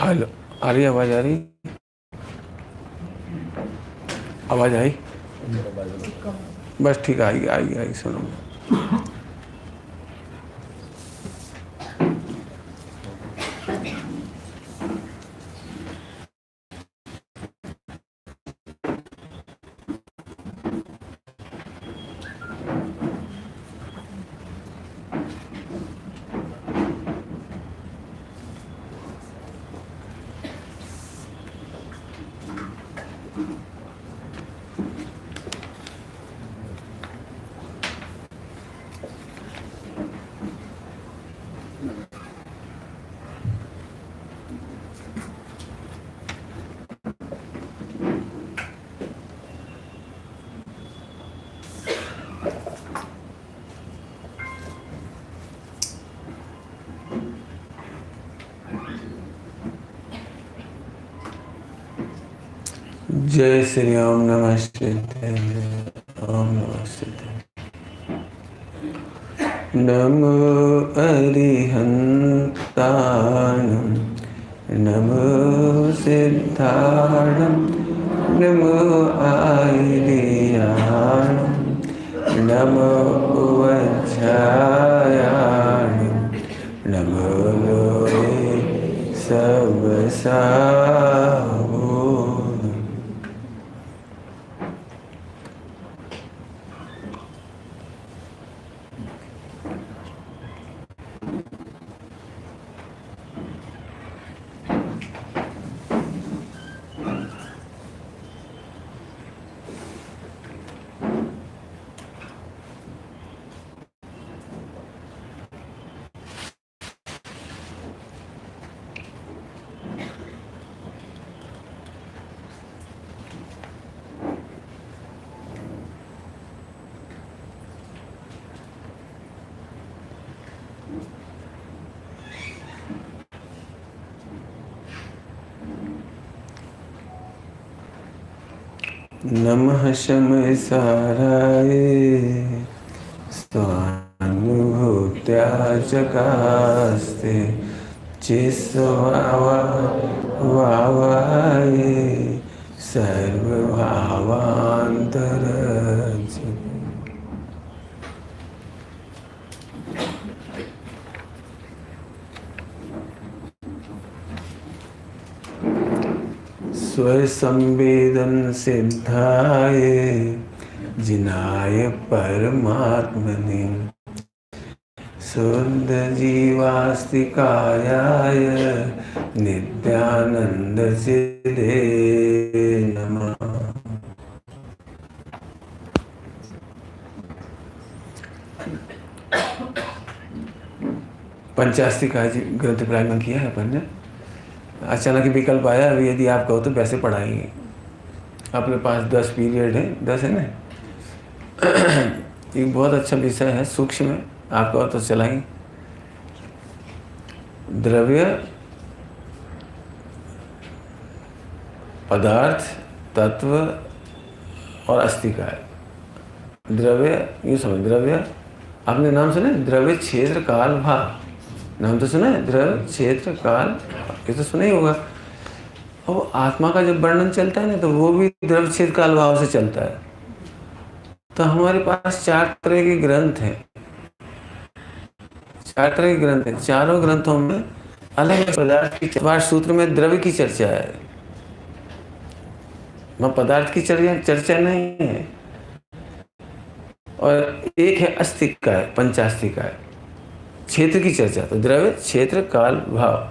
Hello, आ रही आवाज़? आ रही आवाज़? आई? बस ठीक, आई आई आई, सुनो। जय श्री राम, नमस्ते। ओम नमस्ते। नमो अरिहंताणं, नमो सिद्धाणं, नमो आयर्याणं, नमो वज्रायाणं, नमो लोके सबसाहूणं। नमः शमसाराय स्वानुभूत्या चकास्ते चिस्वावाय सर्वभावान्तरज। स्वसंवेदन सिद्धाय जिनाय परमात्मने शुद्ध जीवास्तिकायाय नित्यानंद सिद्धे नमः। पंचास्तिकाय ग्रंथ प्रारंभ किया है अपन ने। अचानक विकल्प आया, अभी यदि आप कहो तो वैसे पढ़ाएंगे। अपने पास 10 पीरियड है, 10 है ना। एक बहुत अच्छा विषय है, सूक्ष्म है, आप कहो तो चलाएंगे। द्रव्य, पदार्थ, तत्व और अस्तिकाय। द्रव्य, ये समझ, द्रव्य आपने नाम सुना है? द्रव्य, क्षेत्र, काल, भाव। नाम तो सुना है, द्रव्य, क्षेत्र, काल, ये तो सुना ही होगा। और आत्मा का जब वर्णन चलता है ना, तो वो भी द्रव्य, क्षेत्र, काल, भाव से चलता है। तो हमारे पास 4 तरह के ग्रंथ हैं। 4 तरह के ग्रंथ हैं। चारों ग्रंथों में अलग अलग पदार्थ की सूत्र में द्रव्य की चर्चा है, वहाँ पदार्थ की चर्चा नहीं है। और एक है अस्तिकाय, पंचास्तिकाय, क्षेत्र की चर्चा। तो द्रव्य, क्षेत्र, काल, भाव।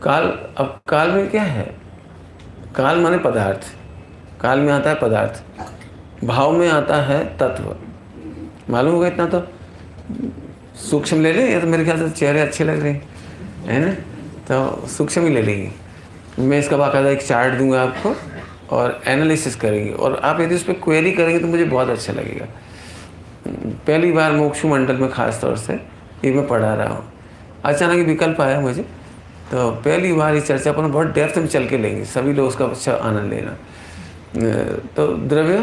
काल, अब काल में क्या है? काल माने पदार्थ, काल में आता है पदार्थ, भाव में आता है तत्व। मालूम होगा इतना तो। सूक्ष्म ले लें, ये तो मेरे ख्याल से चेहरे अच्छे लग रहे हैं ना, तो सूक्ष्म ही ले लेंगे। मैं इसका बाकायदा एक चार्ट दूंगा आपको और एनालिसिस करेंगे, और आप यदि उस पर क्वेरी करेंगे तो मुझे बहुत अच्छा लगेगा। पहली बार मोक्षु मंडल में खास तौर से ये मैं पढ़ा रहा हूँ। अचानक विकल्प आया मुझे, तो पहली बार ये चर्चा पर बहुत डेप्थ में चल के लेंगे, सभी लोग उसका अच्छा आनंद लेना। तो द्रव्य,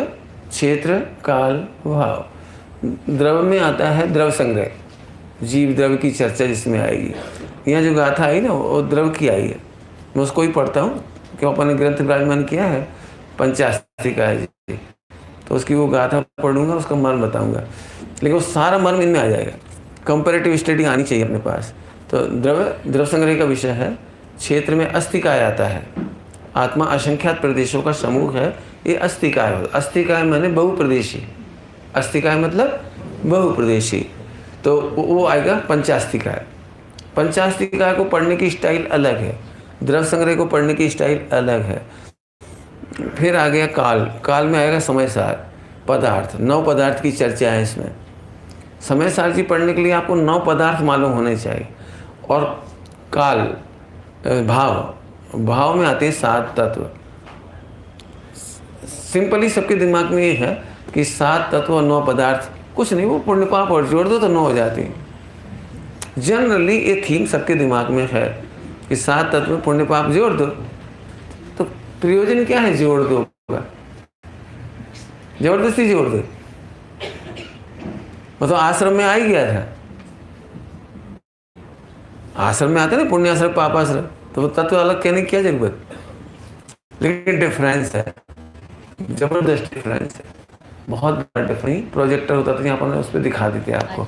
क्षेत्र, काल, भाव। द्रव्य में आता है द्रव्य संग्रह, जीव द्रव्य की चर्चा जिसमें आएगी। यहाँ जो गाथा आई ना, वो द्रव्य की आई है। मैं उसको ही पढ़ता हूँ, क्यों अपन ने ग्रंथ विराजमान किया है पंचास्तिका है जी, तो उसकी वो गाथा पढ़ूंगा, उसका मर्म बताऊंगा, लेकिन वो सारा मर्म इनमें आ जाएगा। कंपैरेटिव स्टडी आनी चाहिए अपने पास। तो द्रव्य संग्रह का विषय है, क्षेत्र में अस्थिकाय आता है। आत्मा असंख्यात प्रदेशों का समूह है, ये अस्थिकाय है। अस्थिकाय माने बहुप्रदेशी, अस्थिकाय मतलब बहुप्रदेशी, तो वो आएगा पंचास्तिकाय। पंचास्तिकाय को पढ़ने की स्टाइल अलग है, द्रव्य संग्रह को पढ़ने की स्टाइल अलग है। फिर आ गया काल। काल में आएगा समय सार, पदार्थ, 9 पदार्थ की चर्चा है इसमें। समय सार जी पढ़ने के लिए आपको 9 पदार्थ मालूम होने चाहिए। और काल, भाव में आते हैं 7 तत्व। सिंपली सबके दिमाग में ये है कि 7 तत्व और 9 पदार्थ, कुछ नहीं, वो पुण्य पाप और जोड़ दो तो 9 हो जाती हैं। जनरली ये थीम सबके दिमाग में है कि 7 तत्व में पुण्य पाप जोड़ दो, तो प्रयोजन क्या है जोड़ दो का? जबरदस्ती जोड़ दो, मतलब आश्रम में आ ही गया था। आश्रम में आते ना पुण्य आश्रम पाप आश्रम, तो वो तत्व अलग कहने की क्या जरूरत? लेकिन डिफरेंस है, जबरदस्त डिफरेंस है, बहुत बड़ा डिफरेंस। प्रोजेक्टर होता था यहाँ पर, उस पर दिखा देते आपको,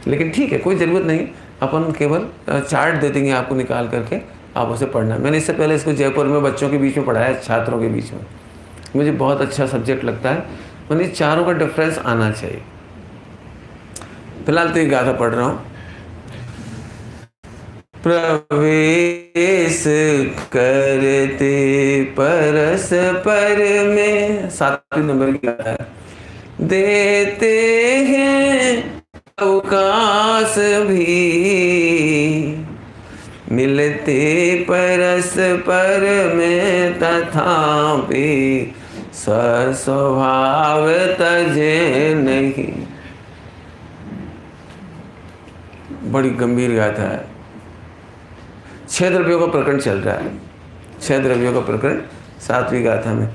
लेकिन ठीक है, कोई ज़रूरत नहीं, अपन केवल चार्ट दे देंगे आपको निकाल करके, आप उसे पढ़ना। मैंने इससे पहले इसको जयपुर में बच्चों के बीच में पढ़ाया, छात्रों के बीच में, मुझे बहुत अच्छा सब्जेक्ट लगता है। मैंने चारों का डिफरेंस आना चाहिए। फिलहाल तो ये गाथा पढ़ रहा हूँ। प्रवेश करते परस्पर में, 7वें नंबर की गाथा है। देते हैं अवकाश भी, मिलते परस्पर में तथापि स्वस्वभाव तजे नहीं। बड़ी गंभीर गाथा है। 6 द्रव्यों का प्रकरण चल रहा है, 6 द्रव्यों का प्रकरण 7वीं गाथा में।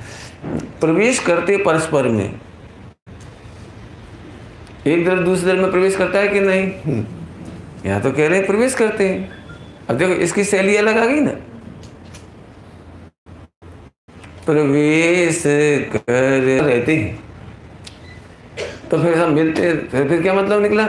प्रवेश करते परस्पर में, एक द्रव्य दूसरे द्रव्य में प्रवेश करता है कि नहीं? यहाँ तो कह रहे हैं प्रवेश करते हैं। अब देखो इसकी शैली अलग आ गई ना, प्रवेश कर रहते हैं, तो फिर हम मिलते, फिर क्या मतलब निकला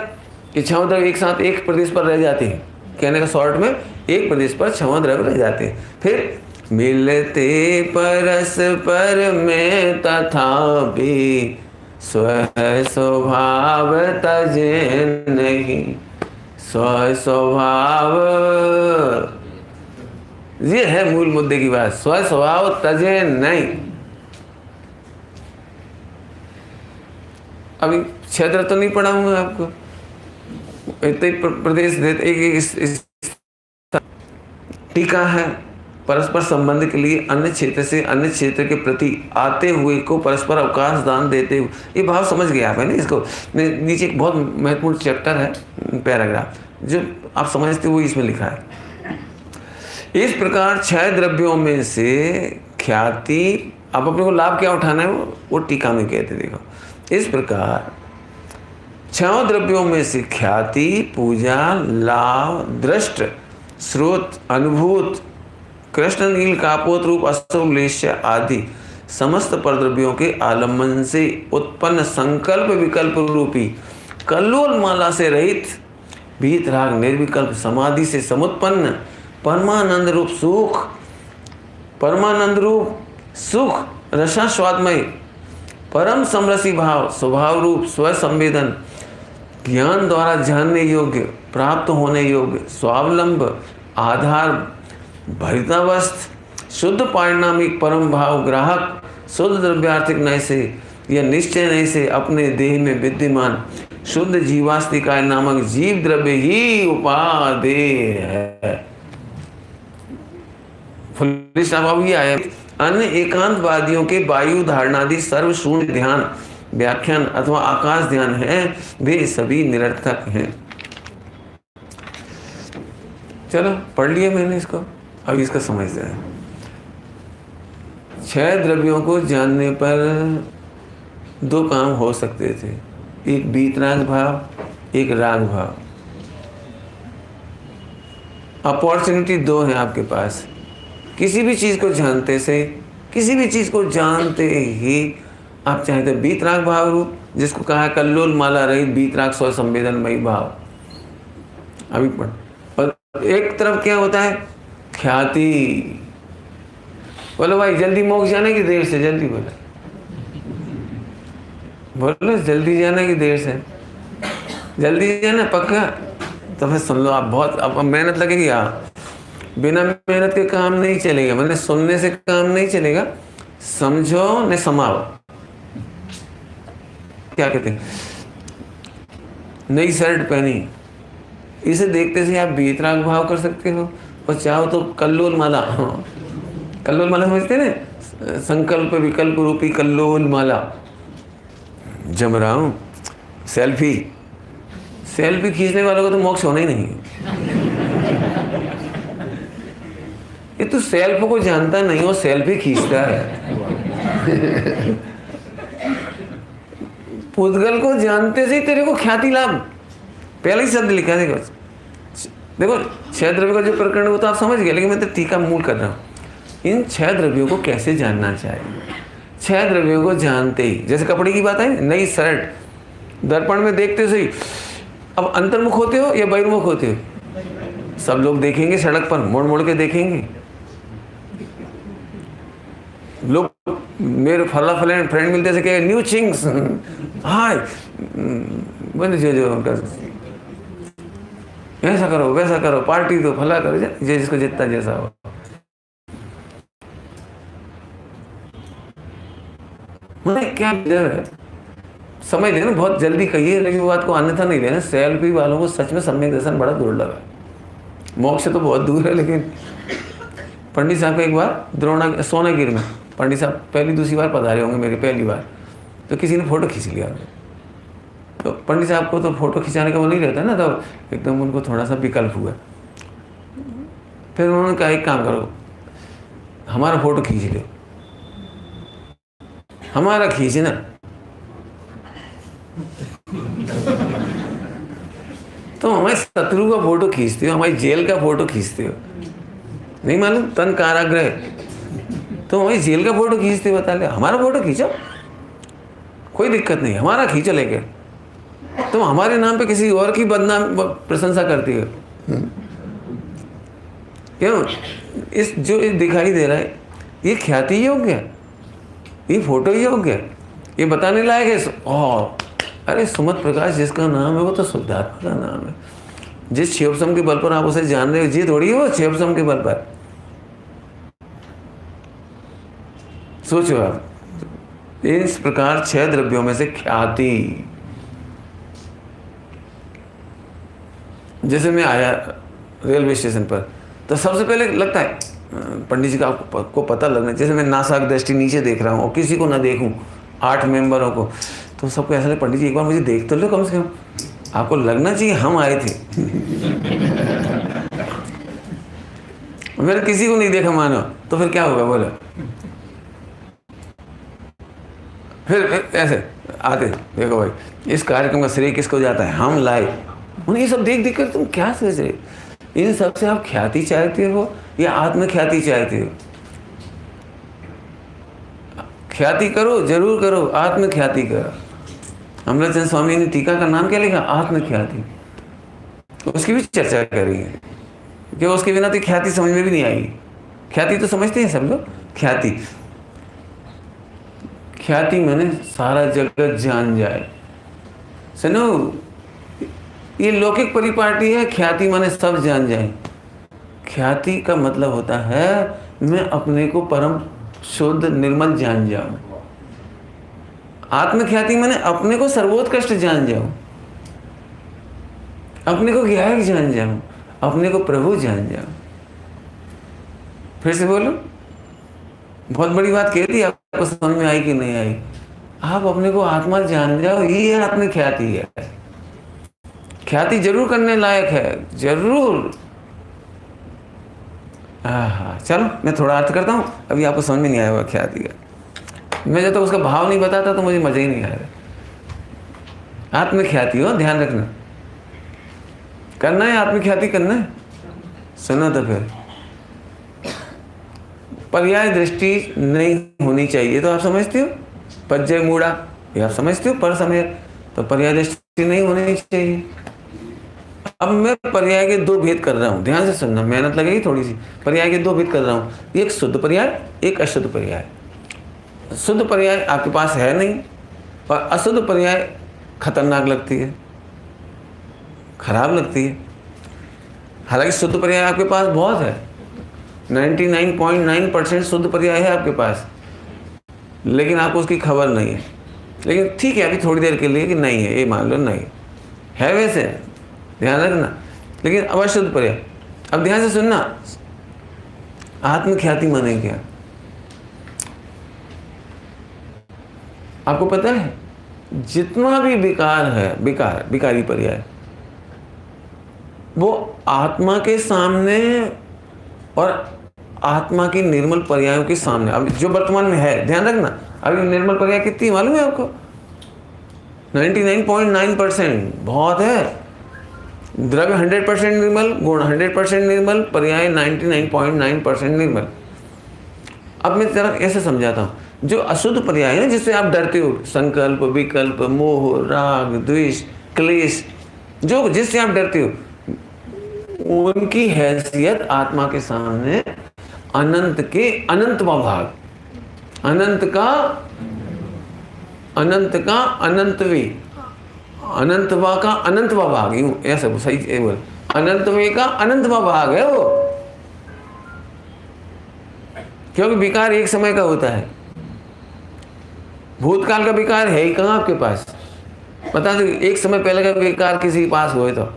कि 6 द्रव्य एक साथ एक प्रदेश पर रह जाते हैं। कहने का शॉर्ट में, एक प्रदेश पर 6 द्रव्य रह जाते हैं। फिर मिलते परस्पर में तथापि स्वस्वभाव तजे नहीं। स्वस्वभाव, ये है मूल मुद्दे की बात, स्वस्वभाव तजे नहीं। अभी क्षेत्र तो नहीं पढ़ाऊंगा आपको, इतने प्रदेश देते। टीका है, परस्पर संबंध के लिए अन्य क्षेत्र से अन्य क्षेत्र के प्रति आते हुए को परस्पर अवकाश दान देते हुए, ये भाव समझ गए आप है ना इसको। नीचे एक बहुत महत्वपूर्ण चैप्टर है, पैराग्राफ, जो आप समझते हो इसमें लिखा है। इस प्रकार 6 द्रव्यों में से ख्याति, आप अपने को लाभ क्या उठाना है वो टीका में कहते, देखो इस प्रकार 6 द्रव्यों में से ख्याति, पूजा, लाभ, दृष्ट, श्रोत, अनुभूत, कृष्ण नील कापोत रूप अस्तुलेश्य आदि समस्त परद्रव्यों के आलम्बन से उत्पन्न संकल्प विकल्प रूपी कल्लोल माला से रहित भीतराग निर्विकल्प समाधि से समुत्पन्न परमानंद रूप सुख, परमानंद रूप सुख रसास्वादमय परम समरसी भाव स्वभाव रूप स्वसंवेदन ज्ञान द्वारा जानने योग्य, प्राप्त होने योग्य, स्वावलंब, आधार, भरितावस्थ, शुद्ध पारिणामिक परम भाव ग्राहक, शुद्ध द्रव्यार्थिक नय से या निश्चय नय से अपने देह में विद्यमान शुद्ध जीवास्तिकाय नामक जीव द्रव्य ही उपादेय है। फुल आया। अन्य एकांतवादियों के वायु धारणादि सर्व शून्य ध्यान, व्याख्यान अथवा आकाश ध्यान है, वे सभी निरर्थक हैं। चलो पढ़ लिया मैंने इसको, अब इसका समझते हैं। 6 द्रव्यों को जानने पर 2 काम हो सकते थे, एक वीतराग भाव, एक राग भाव। अपॉर्चुनिटी 2 है आपके पास, किसी भी चीज़ को जानते से, किसी भी चीज़ को जानते ही आप चाहें तो बीतराग भाव रूप, जिसको कहा है कल्लोल माला रहित बीतराग स्व संवेदनमयी भाव। अभी पढ़, पर एक तरफ क्या होता है, ख्याति। बोलो भाई जल्दी मोक्ष जाने की देर से, जल्दी बोलो, बोलो जल्दी जाना की देर से, जल्दी जाना पक्का। तो फिर सुन लो आप, बहुत अब मेहनत लगेगी। हाँ, बिना मेहनत के काम नहीं चलेगा, मतलब सुनने से काम नहीं चलेगा, समझो ने समाओ। क्या कहते हैं, नई शर्ट पहनी, इसे देखते से आप बीतराग भाव कर सकते हो, और चाहो तो कल्लोल माला। हाँ, कल्लोल माला समझते हैं ना, संकल्प विकल्प रूपी कल्लोल माला। जम रहा हूं, सेल्फी खींचने वालों को तो मोक्ष होना ही नहीं। ये तो सेल्फ को जानता नहीं हो, सेल्फी खींचता है। पुद्गल को जानते से तेरे को ख्याति लाभ, पहले ही शब्द लिखा। देखो 6 द्रव्य का जो प्रकरण है वो तो आप समझ गए, लेकिन मैं तो टीका मूल कर रहा हूँ। इन 6 द्रव्यों को कैसे जानना चाहिए। 6 द्रव्यों को जानते ही, जैसे कपड़े की बात है, नई शर्ट, दर्पण में देखते से ही, अब अंतर्मुख होते हो या बहिर्मुख होते हो, सब लोग देखेंगे, सड़क पर मोड़ मोड़ के देखेंगे लोग। मेरे फला फ्रेंड मिलते से कहे न्यू चिंग्स, हाय बंद जो ऐसा करो वैसा करो, पार्टी दो, फला करो, जिसको जितना जैसा हो। मैं क्या समझ लेना, बहुत जल्दी कहिए, लेकिन वो बात को अन्यथा नहीं लेना। सेल्फी वालों को सच में सम्यक दर्शन बड़ा दुर्लभ है। मोक्ष से तो बहुत दूर है, लेकिन पंडित साहब को एक बार सोनागिर में, पंडित साहब पहली दूसरी बार पधारे होंगे, मेरी पहली बार, तो किसी ने फोटो खींच लिया। तो पंडित साहब को तो फोटो खिंचाने का वो नहीं रहता ना, तो एकदम उनको थोड़ा सा विकल्प हुआ। फिर उन्होंने कहा एक काम करो, हमारा फोटो खींच लो, हमारा खींचना। तो हमारे शत्रु का फोटो खींचते हो, हमारी जेल का फोटो खींचते हो, नहीं मालूम, तन कारागृह, तो हमारी जेल का फोटो खींचते हो, बता ले। हमारा फोटो खींचो, कोई दिक्कत नहीं, हमारा खींचो लेके। तुम हमारे नाम पे किसी और की बदनाम प्रशंसा करती हो, क्यों? इस जो दिखाई दे रहा है, ये ख्याति योग्य है, ये फोटो योग्य है, ये बताने लायक है। और अरे सुमत प्रकाश जिसका नाम है वो तो शुद्धात्मा का नाम है। जिस क्षेपसम के बल पर आप उसे जान रहे हो, जी थोड़ी है वो क्षेपसम के बल पर। सोचो आप, इस प्रकार 6 द्रव्यों में से ख्याति। जैसे मैं आया रेलवे स्टेशन पर, तो सबसे पहले लगता है पंडित जी का को पता लगना। जैसे मैं नासाक दृष्टि नीचे देख रहा हूँ और किसी को ना देखूं, 8 मेंबरों को, तो सबको ऐसा लगे पंडित जी एक बार मुझे देख तो लो कम से कम, आपको लगना चाहिए हम आए थे। मैंने किसी को नहीं देखा मानो, तो फिर क्या होगा बोलो? फिर ऐसे आते, देखो भाई इस कार्यक्रम का श्रेय किसको जाता है, हम लाए। उन्हें ये सब देख देख कर तुम क्या सोच रहे? इन सब से आप ख्याति चाहते हो या आत्म ख्याति चाहते हो? ख्याति करो, जरूर करो, आत्म ख्याति करो। अमृतचंद स्वामी ने टीका का नाम क्या लिखा? आत्म ख्याति। उसकी भी चर्चा करेंगे, क्योंकि उसके बिना तो ख्याति समझ में भी नहीं आएगी। ख्याति तो समझते हैं सब लोग, ख्याति, ख्याति माने सारा जगत जान जाए। सुनो, ये लौकिक परिपाटी है। ख्याति माने सब जान जाए। ख्याति का मतलब होता है मैं अपने को परम शुद्ध निर्मल जान जाऊं। आत्म ख्याति माने अपने को सर्वोत्कृष्ट जान जाऊं, अपने को ज्ञायक जान जाऊं, अपने को प्रभु जान जाऊं। फिर से बोलो, बहुत बड़ी बात कह दी, आपको समझ में आई कि नहीं आई? आप अपने को आत्मा जान जाओ, ये आत्म ख्याति है। ख्याति जरूर करने लायक है, जरूर। हाँ, चलो मैं थोड़ा अर्थ करता हूँ, अभी आपको समझ में नहीं आया होगा ख्याति का। मैं जब तक उसका भाव नहीं बताता तो मुझे मजा ही नहीं आएगा। आत्म ख्याति हो, ध्यान रखना, करना है आत्म ख्याति करना है। सुनो तो फिर पर्याय दृष्टि नहीं होनी चाहिए, तो आप समझते हो पज्जय मूढ़ा, ये आप समझते हो पर समय, तो पर्याय दृष्टि नहीं होनी चाहिए। अब मैं पर्याय के दो भेद कर रहा हूं, ध्यान से सुनना, मेहनत लगेगी थोड़ी सी। पर्याय के दो भेद कर रहा हूं, एक शुद्ध पर्याय, एक अशुद्ध पर्याय। शुद्ध पर्याय आपके पास है नहीं, और अशुद्ध पर्याय खतरनाक लगती है, खराब लगती है। हालांकि शुद्ध पर्याय आपके पास बहुत है, 99.9% शुद्ध पर्याय है आपके पास, लेकिन आपको उसकी खबर नहीं है। लेकिन ठीक है, अभी थोड़ी देर के लिए कि नहीं है, ये मान लो नहीं है, वैसे ध्यान रखना। लेकिन अब अशुद्ध पर्याय, अब ध्यान से सुनना, आत्मख्याति माने क्या? आपको पता है जितना भी विकार है, विकारी पर्याय, वो आत्मा के सामने और आत्मा की निर्मल पर्यायों के सामने, अब जो वर्तमान में है, ध्यान रखना, अभी निर्मल पर्याय कितनी मालूम है आपको? 99.9%, बहुत है। द्रव्य 100% निर्मल, गुण 100% निर्मल, पर्याय 99.9% निर्मल। अब मैं जरा ऐसे समझाता हूँ, जो अशुद्ध पर्याय है जिससे आप डरते हो, संकल्प, विकल्प, मोह, राग, द्वेष, क्लेश, जो जिससे आप डरते हो, उनकी हैसियत आत्मा के सामने अनंत के अनंतवा भाग, अनंत का अनंतवी, अनंतवा का अनंतवा भाग, यूं ऐसा सही बोल, अनंतवे का अनंतवा भाग है वो। क्योंकि विकार एक समय का होता है, भूतकाल का विकार है ही कहाँ आपके पास? बता दो, एक समय पहले का विकार किसी के पास हुए तो,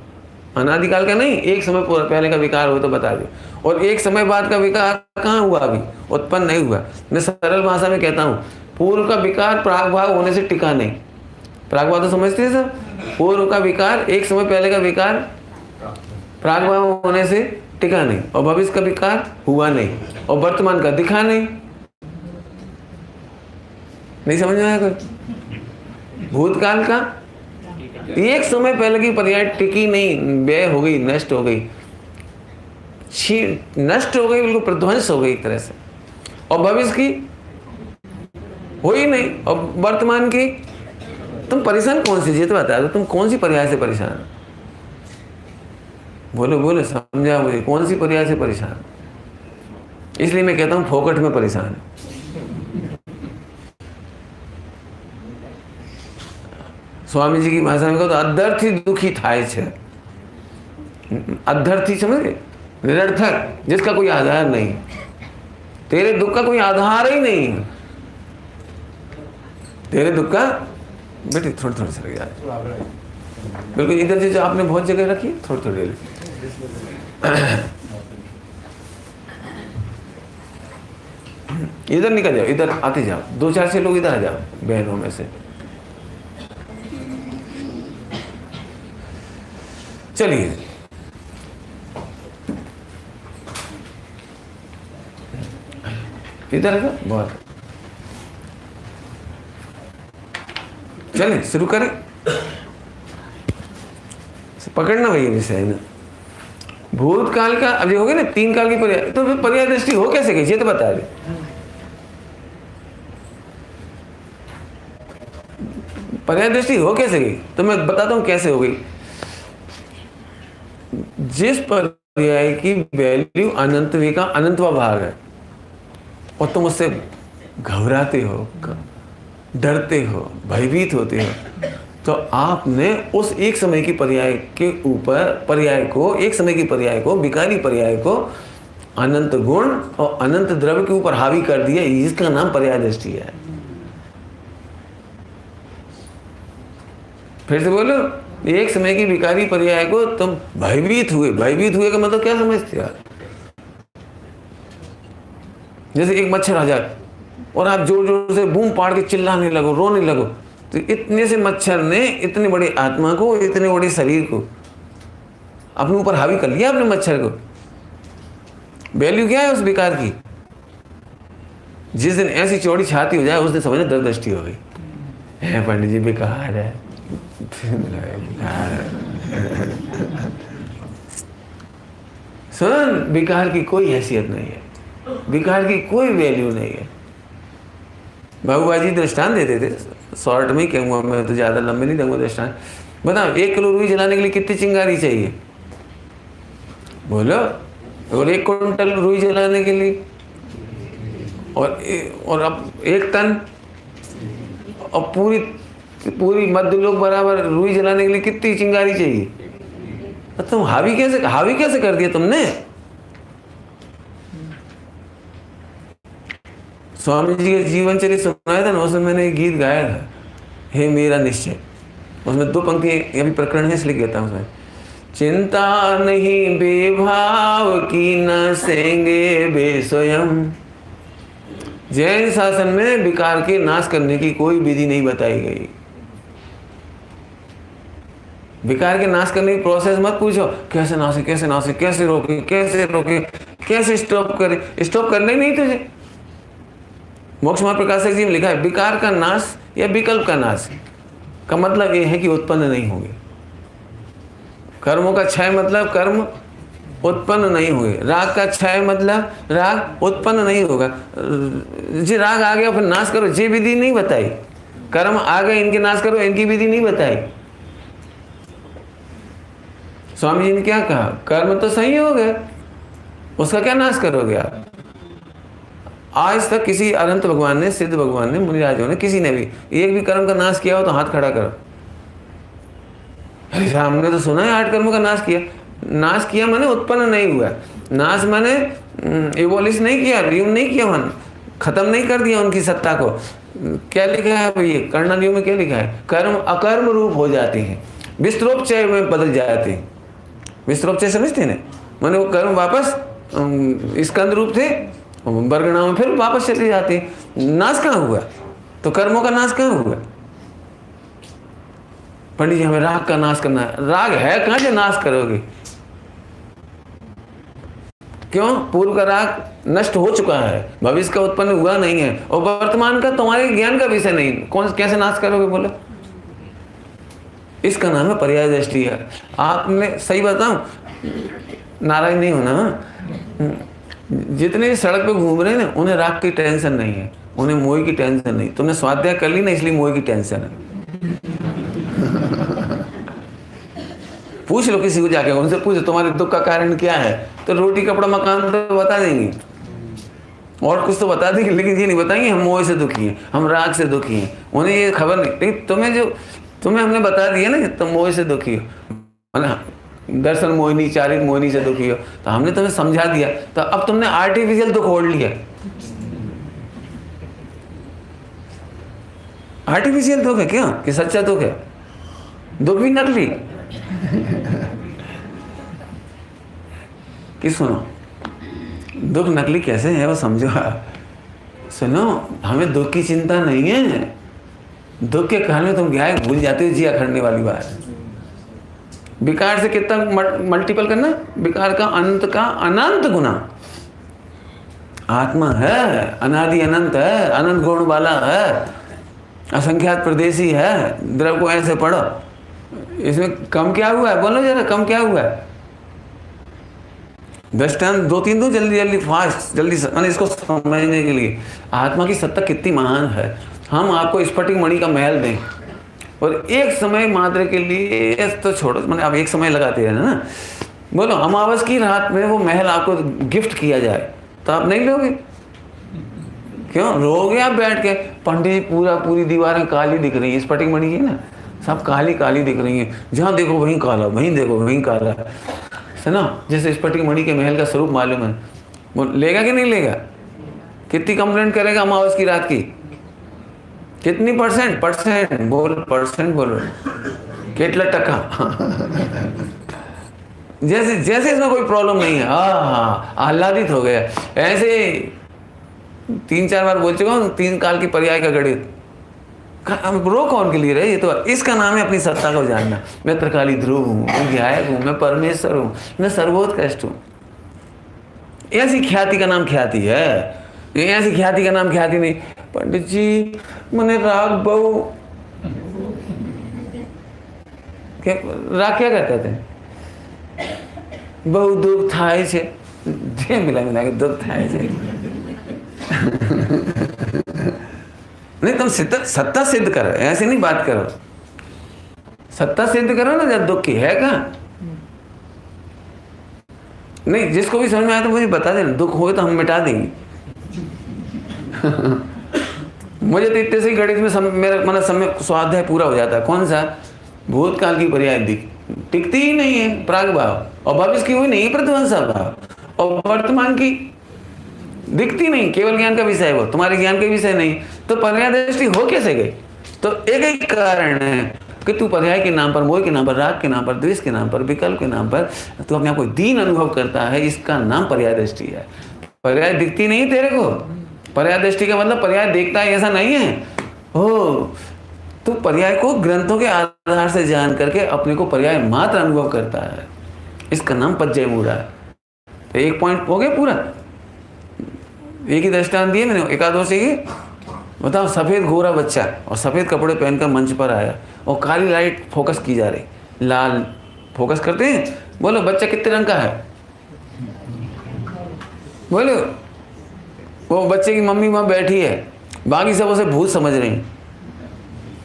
अनादिकाल का नहीं, एक समय पहले का विकार हो तो बता दो। और एक समय बाद का विकार कहाँ हुआ? अभी उत्पन्न नहीं हुआ। मैं सरल भाषा में कहता हूँ, पूर्व का विकार प्रागभाव होने से टिका नहीं। प्रागभाव तो समझते हैं सब? पूर्व का विकार, एक समय पहले का विकार प्रागभाव होने से टिका नहीं, और भविष्य का विकार हुआ नहीं, और वर्तमान का दिखा नहीं। नहीं समझ में आया कोई? भूतकाल का एक समय पहले की पर्याय टिकी नहीं, व्यय हो गई, नष्ट हो गई, नष्ट हो गई, बिल्कुल प्रध्वंस हो गई एक तरह से। और भविष्य की हो ही नहीं, और वर्तमान की तुम परेशान कौन सी? ये तो बता दो, तुम कौन सी पर्याय से परेशान? बोलो बोलो, समझा मुझे, कौन सी पर्याय से परेशान? इसलिए मैं कहता हूं फोकट में परेशान। स्वामी जी की भाषा में कहो तो अध्यर्थी दुखी थाय छे। अध्यर्थी समझ गए? निरर्थक, जिसका कोई आधार नहीं। तेरे दुख का कोई आधार ही नहीं। तेरे दुख का, बेटे थोड़ी थोड़ी सी यार, बिल्कुल इधर से जो आपने बहुत जगह रखी, थोड़ी थोड़ी इधर निकल जाओ, इधर आते जाओ, 2-4 से लोग इधर आ जाओ बहनों में से। चलिए इधर है, बहुत चलिए शुरू करें। पकड़ना भैया विषय है ना, भूतकाल का। अब ये हो गया ना 3 काल की पर्याय, तो फिर पर्याय दृष्टि हो कैसे गई ये तो बता दे। पर्याय दृष्टि हो कैसे गई तो मैं बताता हूं कैसे हो गई। जिस पर्याय की वैल्यू अनंतवी का अनंतवा भाग है और तुम उससे घबराते हो, डरते हो, भयभीत होते हो, तो आपने उस एक समय की पर्याय के ऊपर पर्याय को, एक समय की पर्याय को, विकारी पर्याय को अनंत गुण और अनंत द्रव्य के ऊपर हावी कर दिया। इसका नाम पर्याय दृष्टि है। फिर से बोलो, एक समय की विकारी पर्याय को तुम भयभीत हुए। भयभीत हुए का मतलब क्या समझते यार? जैसे एक मच्छर आ जाए और आप जोर जोर से बूम पाड़ के चिल्लाने लगो, रोने लगो, तो इतने से मच्छर ने इतने बड़ी आत्मा को, इतने बड़े शरीर को अपने ऊपर हावी कर लिया। अपने मच्छर को वैल्यू क्या है उस विकार की? जिस दिन ऐसी चौड़ी छाती हो जाए उस दिन समझना दृष्टि हो गई है। पंडित जी विकार है। सुन, विकार की कोई हैसियत नहीं है। विकार की कोई वैल्यू नहीं है। बाबूबाजी दृष्टांत देते थे, शॉर्ट में ही कहूँगा मैं, तो ज़्यादा लंबे नहीं दूंगा दृष्टांत। बताओ 1 किलो रुई जलाने के लिए कितनी चिंगारी चाहिए? बोलो। और 1 क्विंटल रुई जलाने के लिए, और अब 1 टन, और पूरी मध्य लोक बराबर रुई जलाने के लिए कितनी चिंगारी चाहिए? तो तुम हावी कैसे कर दिया तुमने? स्वामी जी के जीवन चरित्र सुनाया था ना, उसमें मैंने एक गीत गाया था, हे मेरा निश्चय। उसमें 2 पंक्ति अभी प्रकरण है इसलिए कहता हूँ उसमें, चिंता नहीं बेभाव की न सेंगे बेस्वयं। जैन शासन में विकार के नाश करने की कोई विधि नहीं बताई गई। विकार के नाश करने की प्रोसेस मत पूछो, कैसे नाशे, कैसे रोके, कैसे स्टॉप करे। स्टॉप करना ही नहीं तुझे। मोक्ष मार्ग प्रकाशक जी में लिखा है, विकार का नाश या विकल्प का नाश का मतलब यह है कि उत्पन्न नहीं होंगे। कर्मों का क्षय मतलब कर्म उत्पन्न नहीं हुए। राग का क्षय मतलब राग उत्पन्न नहीं होगा। जी राग आ गया फिर नाश करो, ये विधि नहीं बताई। कर्म आ गए इनके नाश करो, इनकी विधि नहीं बताई। स्वामी जी ने क्या कहा, कर्म तो सही हो गए, उसका क्या नाश करोगे आप? आज तक किसी अनंत भगवान ने, सिद्ध भगवान ने, मुनिराजों ने, किसी ने भी एक भी कर्म का नाश किया हो तो हाथ खड़ा करो। अरे हमने तो सुना है 8 कर्मों का नाश किया। नाश किया माने उत्पन्न नहीं हुआ। नाश माने एबोलिश नहीं किया, रियूम नहीं किया, मन खत्म नहीं कर दिया उनकी सत्ता को। क्या लिखा है भैया कर्णनियम में? क्या लिखा है? कर्म अकर्म रूप हो जाते हैं, विस्त्रोपचय में बदल जाते हैं। विस्त्रोपचय समझते हैं ना? माने वो कर्म वापस स्कंद रूप थे, बरगना में फिर वापस चले जाते हैं। नाश कहाँ हुआ? तो कर्मों का नाश कहाँ हुआ? पंडित जी हमें राग का नाश करना है। राग है कहाँ से नाश करोगे? क्यों? पूर्व का राग नष्ट हो चुका है, भविष्य का उत्पन्न हुआ नहीं है, और वर्तमान का तुम्हारे ज्ञान का विषय नहीं। कौन कैसे नाश करोगे बोलो? इसका नाम है पर्याय दृष्टि है। आपने सही बताऊं, नाराज नहीं होना। जितने सड़क पे घूम रहे हैं ना, उन्हें राग की टेंशन नहीं है, उन्हें मोह की टेंशन नहीं। तुमने स्वाध्याय कर ली ना, इसलिए मोह की टेंशन है। पूछ लो किसी को जाके, उनसे पूछो तुम्हारे दुख का कारण क्या है, तो रोटी कपड़ा मकान तो बता देंगे, और कुछ तो बता देंगे, लेकिन ये नहीं बताएंगे हम मोह से दुखी हैं, हम राग से दुखी हैं। उन्हें ये खबर नहीं। लेकिन तुम्हें हमने बता दिया ना कि तुम मोह से दुखी हो, दर्शन मोहिनी, चारित मोहिनी से दुखी हो, तो हमने तुम्हें समझा दिया। तो अब तुमने आर्टिफिशियल दुख ओढ़ लिया। आर्टिफिशियल दुख है क्या कि सच्चा दुख है? दुख भी नकली। कि सुनो, दुख नकली कैसे है वो समझो। सुनो, हमें दुख की चिंता नहीं है। दुख के कारण में तुम क्या है भूल जाते हो जी अखड़ने वाली बात। विकार से कितना मल्टीपल करना? विकार का अनंत गुना। आत्मा है, अनादि अनंत है, अनंत गुण वाला है, असंख्यात प्रदेशी है। द्रव को ऐसे पढ़ो, इसमें कम क्या हुआ है? बोलो जरा, कम क्या हुआ है? दृष्टांत 2-3 दो जल्दी फास्ट, जल्दी मैंने इसको समझने के लिए। आत्मा की सत्ता कितनी महान है। हम आपको स्फटिक मणि का महल दें और एक समय मात्र के लिए, तो छोड़ो, मैंने अब एक समय लगाते हैं ना, बोलो अमावस की रात में वो महल आपको गिफ्ट किया जाए, तो आप नहीं लोगे? क्यों रोगे आप बैठ के? पंडित पूरी दीवारें काली दिख रही है, स्फटिक मणि की ना, सब काली काली दिख रही है, जहाँ देखो वहीं काला, वहीं देखो वहीं काला, है ना? जैसे स्फटिक मणि के महल का स्वरूप मालूम है। वो लेगा कि नहीं लेगा? कितनी कंप्लेंट करेगा अमावस की रात की? कितनी परसेंट बोलो, कितना टका? जैसे इसमें कोई प्रॉब्लम नहीं है। हाँ, आह्लादित हो गया। ऐसे 3-4 बार बोल चुका हूँ, 3 काल की पर्याय का गणित। रो कौन के लिए रहे? ये तो इसका नाम है अपनी सत्ता को जानना। मैं त्रिकाली ध्रुव हूँ, मैं गायक हूँ, मैं परमेश्वर हूँ, मैं सर्वोत्कृष्ट हूँ। ऐसी ख्याति का नाम ख्याति है, ऐसी ख्याति का नाम ख्याति नहीं। पंडित जी मैंने राग बहु राग क्या कहते थे? बहु दुख थाय छे, जे मिला के दुख थाय छे। नहीं, तुम सत्ता सिद्ध करो, ऐसे नहीं बात करो। सत्ता सिद्ध करो ना, जब दुख की है कहाँ। नहीं, जिसको भी समझ में आया तो मुझे बता देना, दुख हो तो हम मिटा देंगे। मुझे तो इतने से ही गणित में मेरा मतलब समय स्वाध्याय पूरा हो जाता है। कौन सा? भूतकाल की पर्याय टिकती ही नहीं है, प्राग भाव, और भविष्य की हुई नहीं प्रतिवंशा भाव, और वर्तमान की दिखती नहीं, केवल ज्ञान का विषय है वो, तुम्हारे ज्ञान के विषय नहीं, तो पर्याय दृष्टि हो कैसे गई? तो एक ही कारण है कि तू पर्याय के नाम पर, मोह के नाम पर, राग के नाम पर, द्वेष के नाम पर, विकल्प के नाम पर तू अपने आप को दीन अनुभव करता है। इसका नाम पर्याय दृष्टि है। पर्याय दिखती नहीं तेरे को। पर्याय दृष्टि का मतलब पर्याय देखता है ऐसा नहीं है। ओ, तू पर्याय को ग्रंथों के आधार से जान करके अपने को पर्याय मात्र अनुभव करता है। इसका नाम पज्जय मूढ़ा है। तो एक पॉइंट हो गया पूरा। एक ही दृष्टांत दिए मैंने एकादशी की। बताओ, सफ़ेद गोरा बच्चा और सफ़ेद कपड़े पहनकर मंच पर आया और काली लाइट फोकस की जा रही, लाल फोकस करते हैं। बोलो बच्चा कितने रंग का है? बोलो। वो बच्चे की मम्मी वहाँ बैठी है, बाकी सब उसे भूत समझ रही हैं।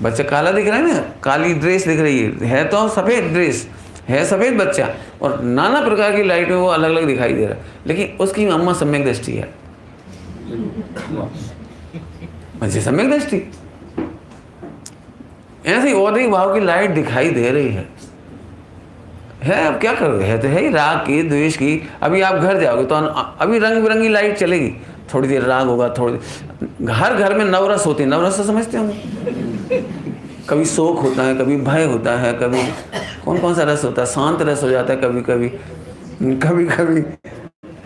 बच्चा काला दिख रहा है ना, काली ड्रेस दिख रही है तो सफ़ेद ड्रेस है, सफ़ेद बच्चा, और नाना प्रकार की लाइट में वो अलग अलग दिखाई दे रहा है, लेकिन उसकी अम्मा सम्यक दृष्टि है। मुझे सम्यक दृष्टि ऐसी औदिक भाव की लाइट दिखाई दे रही है। अब क्या करोगे? है तो है ही राग की, द्वेष की। अभी आप घर जाओगे तो अभी रंग बिरंगी लाइट चलेगी, थोड़ी देर राग होगा, थोड़ी हर घर में नवरस होती है। नवरस तो समझते होंगे, कभी शोक होता है, कभी भय होता है, कभी कौन कौन सा रस होता है, शांत रस हो जाता है, कभी कभी कभी कभी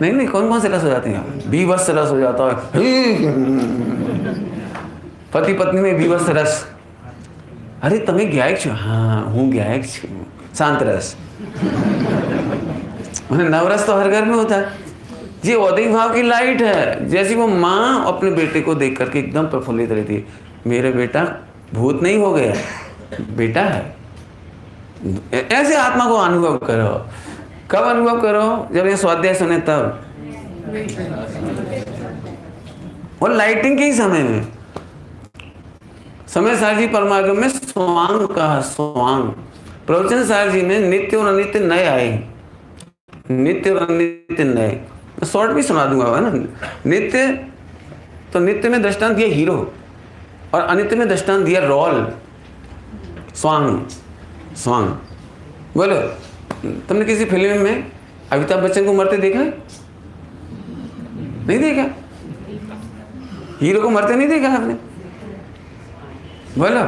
नहीं कौन कौन से रस हो जाते हैं? बीभत्स रस हो जाता है, पति पत्नी में बीभत्स रस। अरे तुम्हें ज्ञायक छो? हाँ हूँ ज्ञायक छो। शांत रस। नवरस तो हर घर में होता है। ये औदिक भाव की लाइट है। जैसी वो माँ अपने बेटे को देख करके एकदम प्रफुल्लित रहती है, मेरे बेटा भूत नहीं हो गया, बेटा है। ऐसे आत्मा को अनुभव करो। कब अनुभव करो? जब ये स्वाध्याय सुने तब, और लाइटिंग के ही समय में। समय सार जी परमागम में स्वांग कहा, स्वांग। प्रवचन सार जी में नित्य और अनित्य नए आए, नित्य और अनित्य नए। शॉर्ट भी सुना दूंगा, है ना। नित्य तो नित्य में दृष्टांत दिया हीरो, और अनित्य में दृष्टांत दिया रोल। स्वांग स्वांग। बोलो, तुमने किसी फिल्म में अमिताभ बच्चन को मरते देखा है? नहीं देखा? हीरो को मरते नहीं देखा आपने? बोलो।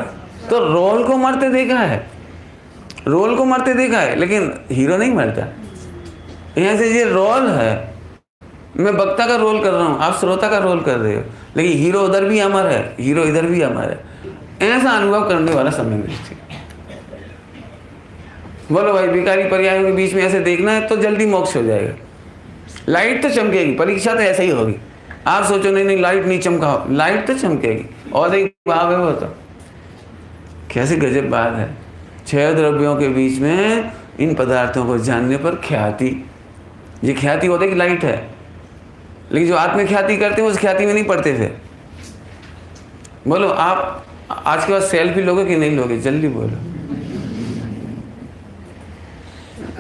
तो रोल को मरते देखा है, रोल को मरते देखा है, लेकिन हीरो नहीं मरता। यहाँ से ये रोल है, मैं वक्ता का रोल कर रहा हूँ, आप श्रोता का रोल कर रहे हो, लेकिन हीरो उधर भी अमर है, हीरो इधर भी अमर है। ऐसा अनुभव करने वाला सम्यक दृष्टि। बोलो भाई, विकारी पर्यायों के बीच में ऐसे देखना है तो जल्दी मोक्ष हो जाएगा। लाइट तो चमकेगी, परीक्षा तो ऐसे ही होगी। आप सोचो नहीं लाइट नहीं चमका, लाइट तो चमकेगी। और एक भाव है वो, तो कैसी गजब बात है। 6 द्रव्यों के बीच में इन पदार्थों को जानने पर ख्याति, ये ख्याति होता है कि लाइट है, लेकिन जो आत्म ख्याति करते हैं उस ख्याति में नहीं पड़ते थे। बोलो, आप आज के बाद सेल्फी लोगे कि नहीं लोगे? जल्दी बोलो,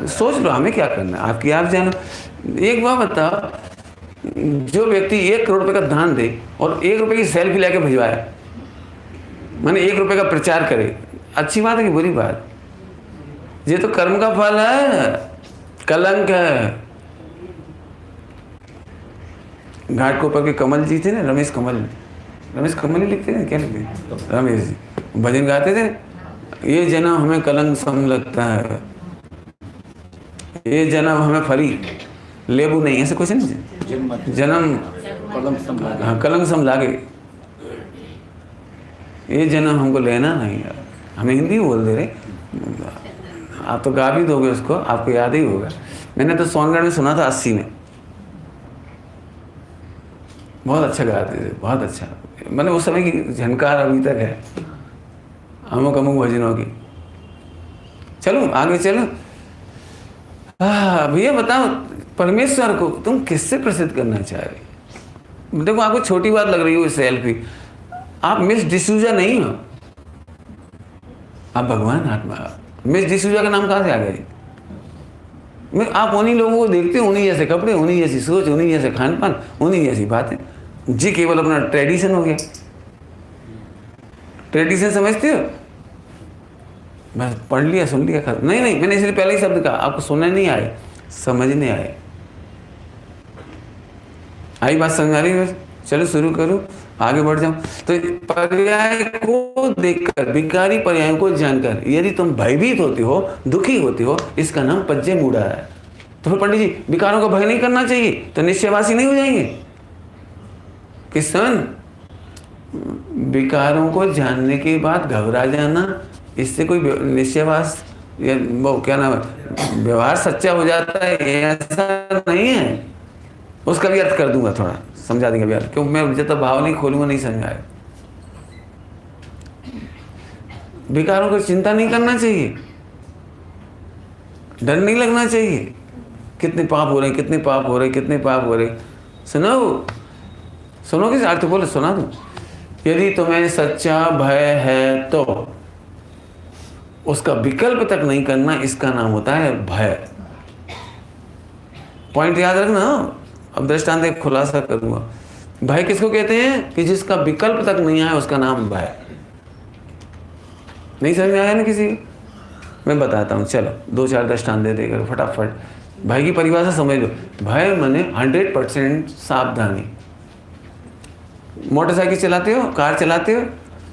सोच लो हमें क्या करना है, आपकी आप जानो। एक बात बताओ, जो व्यक्ति 1 करोड़ रुपए का दान दे और 1 रुपए की सेल्फी लेके भिजवाए, माने 1 रुपए का प्रचार करे, अच्छी बात है कि बुरी बात? ये तो कर्म का फल है, कलंक है। घाटकोपर के कमल जी थे ना, रमेश कमल ही लिखते थे, क्या लिखते? रमेश जी भजन गाते थे, ये जन्म हमें कलंक सम लगता है, ये जन्म हमें फली लेबू नहीं, ऐसे कुछ नहीं, जन्म कलंक सम लागे, ये जन्म हमको लेना नहीं है। हमें हिंदी बोल दे रहे, आप तो गा भी दोगे उसको, आपको याद ही होगा। मैंने तो सोनगढ़ में सुना था 80 में, बहुत अच्छा गाते थे, बहुत अच्छा। मैंने उस समय की झनकार अभी तक है अमुक अमुक भजनों की। चलो आगे चलो। भैया बताओ, परमेश्वर को तुम किससे प्रसिद्ध करना चाह रहे? देखो आपको छोटी बात लग रही हो सेल्फी, आप मिस डिसूजा नहीं हो, आप भगवान आत्मा। मिस डिसूजा का नाम कहाँ से आ गया जी? आप उन्हीं लोगों को देखते हो, उन्हीं जैसे कपड़े, उन्हीं जैसी सोच, उन्हीं जैसे खान पान, उन्हीं जैसी बातें जी। केवल अपना ट्रेडिशन हो गया। ट्रेडिशन समझते हो? बस पढ़ लिया, सुन लिया, खत्म। नहीं नहीं, मैंने इसलिए पहले ही शब्द कहा, आपको सुनने नहीं आए, समझने आए। आई बात समझ आ रही है? चलो शुरू करो, आगे बढ़ जाओ। तो पर्याय को देखकर, विकारी पर्यायों को जानकर यदि तुम भयभीत होते हो, दुखी होते हो, इसका नाम पज्जे मूढ़ा है। तो फिर पंडित जी विकारों का भय नहीं करना चाहिए, तो निश्चयवासी नहीं हो जाएंगे? किसान, विकारों को जानने के बाद घबरा जाना, इससे कोई निश्चयवास या वो क्या नाम है, व्यवहार सच्चा हो जाता है, ऐसा नहीं है। उसका भी अर्थ कर दूंगा, थोड़ा समझा देंगे भी, क्यों मैं जब तक भाव नहीं खोलूंगा नहीं समझाए। विकारों को चिंता नहीं करना चाहिए, डर नहीं लगना चाहिए। कितने पाप हो रहे हैं, कितने पाप हो रहे हैं, कितने पाप हो रहे। सुनो, सुनो किस अर्थ बोले, सुना दूं। यदि तुम्हें सच्चा भय है तो उसका विकल्प तक नहीं करना, इसका नाम होता है भय। पॉइंट याद रखना। अब दृष्टांत एक खुलासा करूंगा। भय किसको कहते हैं? कि जिसका विकल्प तक नहीं आया, उसका नाम भय। नहीं समझ में आया ना किसी? मैं बताता हूं, चलो 2-4 दृष्टांत दे देकर फटाफट। भय की परिभाषा समझ लो। भय माने 100% सावधानी। मोटरसाइकिल चलाते हो, कार चलाते हो,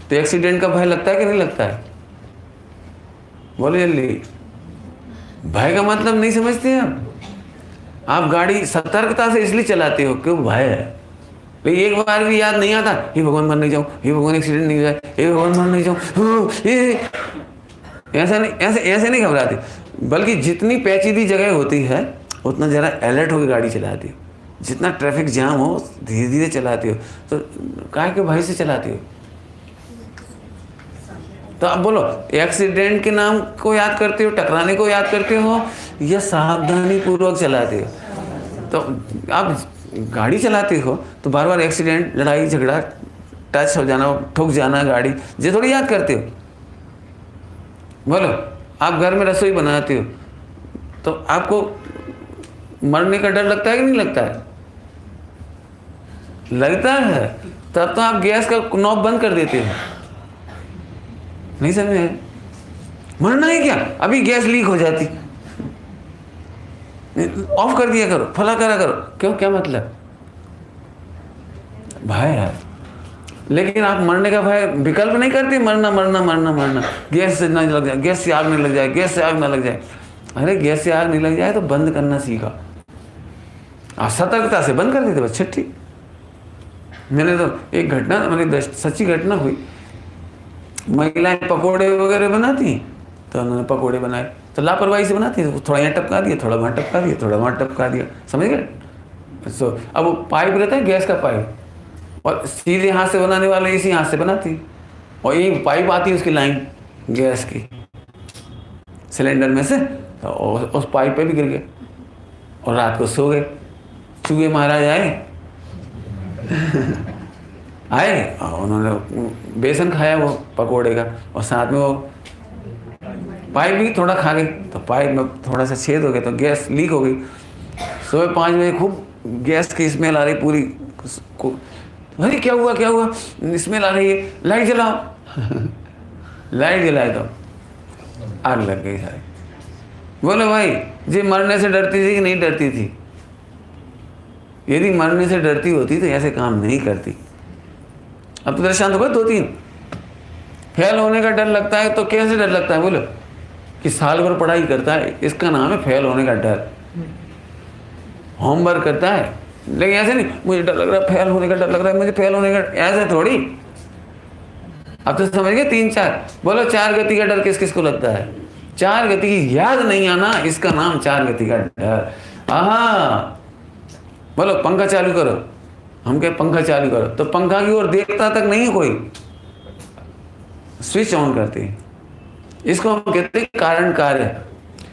तो एक्सीडेंट का भय लगता है कि नहीं लगता है? बोले जल्दी। भय का मतलब नहीं समझते आप गाड़ी सतर्कता से इसलिए चलाते हो क्यों? भय है। लेकिन एक बार भी याद नहीं आता, हे भगवान मर नहीं जाऊं, हे भगवान एक्सीडेंट नहीं हो जाए, हे भगवान मर नहीं जाऊं, ऐसा नहीं, ऐसे नहीं घबराते। बल्कि जितनी पेचीदी जगह होती है उतना जरा अलर्ट होकर गाड़ी चलाती हो। जितना ट्रैफिक जाम हो धीरे धीरे चलाती हो। तो काहे के भय से चलाती हो? तो अब बोलो, एक्सीडेंट के नाम को याद करते हो, टकराने को याद करते हो, या सावधानी पूर्वक चलाते हो? तो आप गाड़ी चलाते हो तो बार बार एक्सीडेंट, लड़ाई झगड़ा, टच हो जाना, ठुक जाना गाड़ी, ये थोड़ी याद करते हो। बोलो, आप घर में रसोई बनाते हो तो आपको मरने का डर लगता है कि नहीं लगता है? लगता है। तब तो आप गैस का नॉब बंद कर देते हो। नहीं समझे? मरना है क्या? अभी गैस लीक हो जाती, ऑफ कर दिया करो, फला करा करो। क्यों? क्या मतलब? भय है। लेकिन आप मरने का भय विकल्प नहीं करते, मरना मरना मरना मरना, गैस से ना लग जाए, गैस से आग नहीं लग जाए, गैस से आग ना लग जाए। अरे गैस से आग नहीं लग जाए तो बंद करना सीखा। आप सतर्कता से बंद कर देते बस, ठीक। मैंने तो एक घटना, मैंने सच्ची घटना हुई। महिलाएं पकोड़े वगैरह बनाती, तो उन्होंने पकोड़े बनाए तो लापरवाही से बनाती, तो थोड़ा यहाँ टपका दिया, थोड़ा वहाँ टपका दिया, थोड़ा वहाँ टपका दिया, समझ गए? सो अब वो पाइप रहता है गैस का पाइप, और सीधे हाथ से बनाने वाले इसी हाथ से बनाती, और ये पाइप आती है उसकी लाइन गैस की सिलेंडर में से, तो उस पाइप पे भी गिर गए और रात को सो गए। चूहे महाराज आए और उन्होंने बेसन खाया वो पकोड़े का, और साथ में वो पाइप भी थोड़ा खा गए, तो पाइप में थोड़ा सा छेद हो गया, तो गैस लीक हो गई। सुबह 5 बजे खूब गैस की स्मेल आ रही पूरी। अरे क्या हुआ, क्या हुआ, स्मेल आ रही है, लाइट जलाओ। लाइट जलाए तो आग लग गई सारी। बोले भाई जी मरने से डरती थी कि नहीं डरती थी? यदि मरने से डरती होती तो ऐसे काम नहीं करती। अब तो दृष्टांत होगा 2-3। फेल होने का डर लगता है तो कैसे डर लगता है? बोलो कि साल भर पढ़ाई करता है, इसका नाम है फेल होने का डर। होमवर्क करता है, लेकिन ऐसे नहीं मुझे डर लग रहा है, फेल होने का डर लग रहा है, मुझे फेल होने का, ऐसे थोड़ी। अब तो समझ गए 3-4। बोलो 4 गति का डर किस किस को लगता है? 4 गति की याद नहीं आना, इसका नाम 4 गति का डर। आहा, बोलो पंखा चालू करो, हम कहे पंखा चालू करो, तो पंखा की ओर देखता तक नहीं है कोई, स्विच ऑन करते हैं। इसको हम कहते हैं कारण कार्य।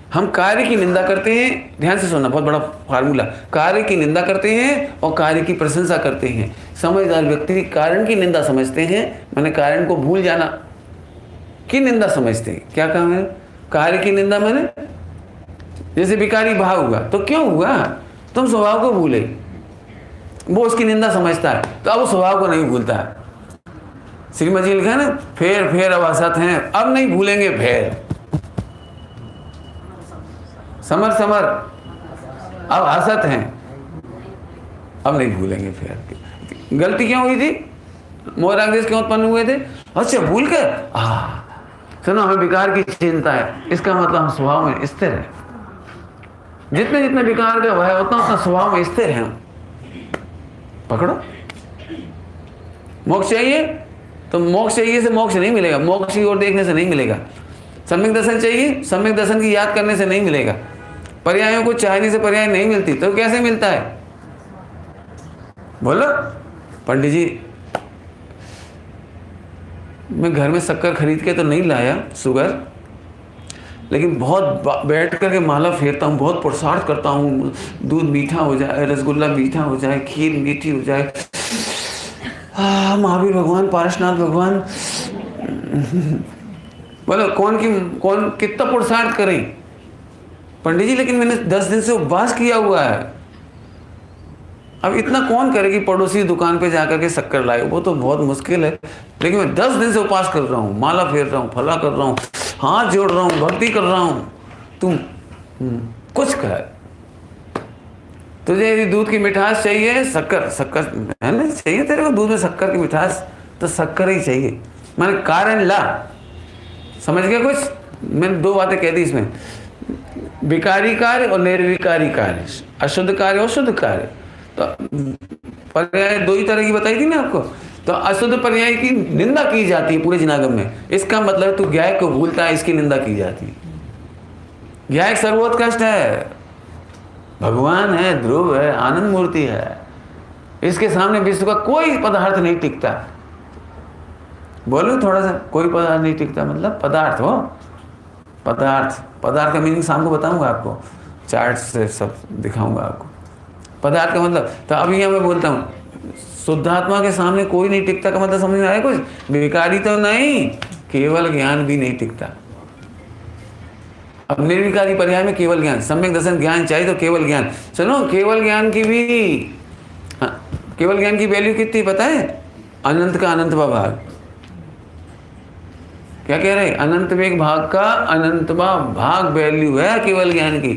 हम कार्य की निंदा करते हैं, ध्यान से सुनना, बहुत बड़ा फार्मूला, कार्य की निंदा करते हैं और कार्य की प्रशंसा करते हैं। समझदार व्यक्ति कारण की निंदा समझते हैं, मैंने कारण को भूल जाना की निंदा समझते हैं। क्या कहा मैंने? कार्य की निंदा मैंने, जैसे भिखारी भाव हुआ तो क्यों हुआ? तुम स्वभाव को भूले, वो उसकी निंदा समझता है तो अब वो स्वभाव को नहीं भूलता है। श्रीमद जी लिखा है ना, फेर फेर अब असत हैं, अब नहीं भूलेंगे फेर, समर समर अब असत हैं, अब नहीं भूलेंगे फेर। गलती क्यों हुई थी? मोहरागदेश क्यों उत्पन्न हुए थे? अच्छा भूल कर, सुनो हमें विकार की चिंता है, इसका मतलब हम स्वभाव में स्थिर है। जितने जितने विकार का भय उतना उतना स्वभाव में स्थिर है। पकड़ो, मोक्ष चाहिए तो मोक्ष चाहिए से मोक्ष नहीं मिलेगा, मोक्ष की ओर देखने से नहीं मिलेगा। सम्यक दर्शन चाहिए, सम्यक दर्शन की याद करने से नहीं मिलेगा। पर्यायों को चाहने से पर्याय नहीं मिलती तो कैसे मिलता है? बोलो। पंडित जी मैं घर में शक्कर खरीद के तो नहीं लाया, शुगर, लेकिन बहुत बैठ करके माला फेरता हूँ, बहुत पुरुषार्थ करता हूँ, दूध मीठा हो जाए, रसगुल्ला मीठा हो जाए, खीर मीठी हो जाए, महावीर भगवान, पारसनाथ भगवान। बोलो कौन कितना पुरुषार्थ करें? पंडित जी लेकिन मैंने 10 दिन से उपवास किया हुआ है। अब इतना कौन करे कि पड़ोसी दुकान पे जाकर के शक्कर लाए, वो तो बहुत मुश्किल है। लेकिन मैं 10 दिन से उपवास कर रहा हूँ, माला फेर रहा हूँ, फला कर रहा हूँ, हाथ जोड़ रहा हूँ, भक्ति कर रहा हूँ। तुम कुछ कर, तुझे यदि दूध की मिठास चाहिए, शक्कर है ना चाहिए तेरे को, दूध में शक्कर की मिठास, तो शक्कर ही चाहिए। मैंने कारण ला, समझ गया कुछ? मैंने 2 बातें कह दी इसमें, विकारी कार्य और निर्विकारी कार्य, अशुद्ध कार्य और शुद्ध कार्य। तो पर्याय 2 ही तरह की बताई थी ना आपको। तो अशुद्ध पर्याय की निंदा की जाती है पूरे जिनागम में, इसका मतलब तू ज्ञाय को भूलता है, इसकी निंदा की जाती है। ज्ञाय सर्वोत्कृष्ट है, भगवान है, ध्रुव है, आनंद मूर्ति है, इसके सामने विश्व का कोई पदार्थ नहीं टिकता। बोलो थोड़ा सा, कोई पदार्थ नहीं टिकता मतलब पदार्थ हो, पदार्थ का मीनिंग शाम को बताऊंगा आपको, चार्ट से सब दिखाऊंगा आपको। पदार्थ का मतलब, तो अभी यहाँ मैं बोलता हूँ शुद्धात्मा के सामने कोई नहीं टिकता का मतलब समझ में आया कुछ? विकारी तो नहीं, केवल ज्ञान भी नहीं टिकता। अब निर्विकारी पर्याय में केवल ज्ञान, सम्यक दर्शन ज्ञान चाहिए तो केवल ज्ञान। सुनो, केवल ज्ञान की भी, केवल ज्ञान की वैल्यू कितनी पता है? अनंत का अनंतवा भाग। क्या कह रहे? अनंत में एक भाग का अनंतवा भाग वैल्यू है केवल ज्ञान की।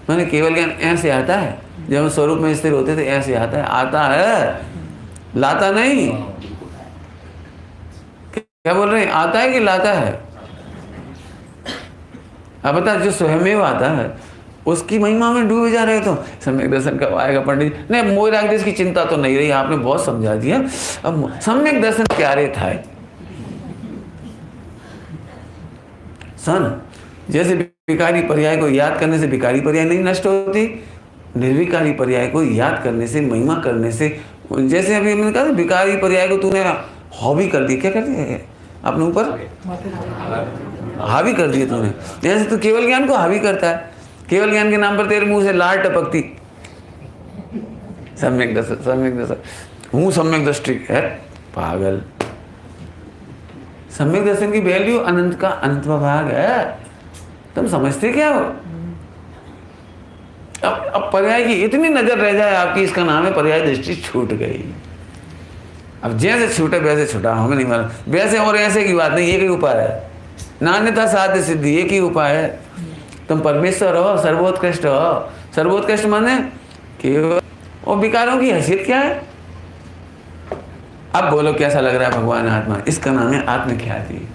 मैंने केवल ज्ञान ऐसे आता है, जब हम स्वरूप में स्थिर होते थे ऐसे आता है, लाता नहीं। क्या बोल रहे हैं? आता है कि लाता है? अब बता, जो स्वयमेव आता है उसकी महिमा में डूबे जा रहे तो सम्यक दर्शन कब आएगा पंडित जी? नहीं, मोहरागदेश की चिंता तो नहीं रही, आपने बहुत समझा दिया। अब सम्यक दर्शन क्या रे था? सन जैसे विकारी पर्याय को याद करने से विकारी पर्याय नहीं नष्ट होती, निर्विकारी पर्याय को याद करने से, महिमा करने से, जैसे अभी मैंने कहा विकारी पर्याय को तूने हॉबी कर दी, क्या कर दिया अपने ऊपर? हावी कर दिया तूने। जैसे तू केवल ज्ञान को हावी करता है, केवल ज्ञान के नाम पर तेरे मुंह से लाल टपकती, सम्यक दर्शन हूँ, सम्यक दृष्टि है, पागल। सम्यक दर्शन की वैल्यू अनंत का अनंतवा भाग है, तुम समझते क्या हो? अब पर्याय की इतनी नजर रह जाए आपकी, इसका नाम है पर्याय दृष्टि छूट गई। अब जैसे छूटे वैसे छूटा, हमें नहीं मालूम। वैसे और ऐसे की बात नहीं, एक ही उपाय है, नान्यता साध्य सिद्धि, एक ही उपाय है। तुम परमेश्वर हो, सर्वोत्कृष्ट हो। सर्वोत्कृष्ट माने केवल, और विकारों की हैसियत क्या है? अब बोलो कैसा लग रहा है भगवान आत्मा? इसका नाम है आत्मख्याति।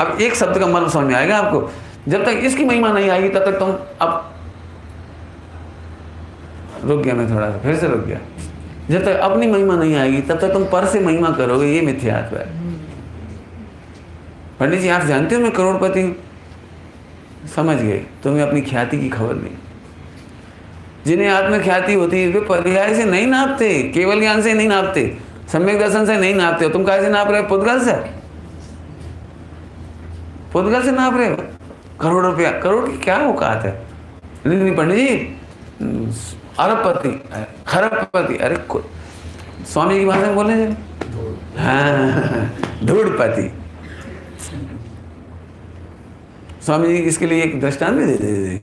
अब एक शब्द का मर्म समझ में आएगा आपको, जब तक इसकी महिमा नहीं आएगी तब तक तुम, अब रुक गया मैं थोड़ा सा, फिर से रुक गया, जब तक अपनी महिमा नहीं आएगी तब तक तुम पर से महिमा करोगे, ये मिथ्यात्व है। पंडित जी आप जानते हो मैं करोड़पति हूं, समझ गए, तुम्हें अपनी ख्याति की खबर नहीं। जिन्हें आत्मख्याति होती है वे पर्याय से नहीं नापते, केवल ज्ञान से नहीं नापते, सम्यक दर्शन से नहीं नापते हो। तुम कैसे नाप रहे हो? पुद्गल से, पुद्गल से नाप रहे हो। करोड़ रुपया, करोड़ की क्या औकात है? नहीं पंडित जी, अरबपति, खरबपति, अरे स्वामी की भाषा में बोले जाए, हाँ, धूढ़पति। स्वामी जी इसके लिए एक दृष्टांत भी देते थे।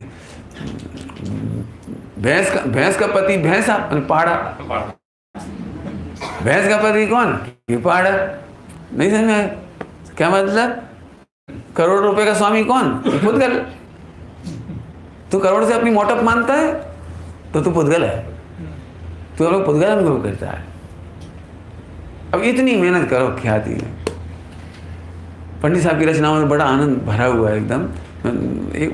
भैंस का पति भैंसा, पाड़ा। भैंस का पति कौन? पाड़ा। नहीं समझ में? क्या मतलब? करोड़ रुपए का स्वामी कौन? पुद्गल। तू करोड़ से अपनी मोटप मानता है तो तू पुद्गल है, तू लोग पुद्गल अनुभव करता है। अब इतनी मेहनत करो, ख्याति है। पंडित साहब की रचनाओं में बड़ा आनंद भरा हुआ है एकदम।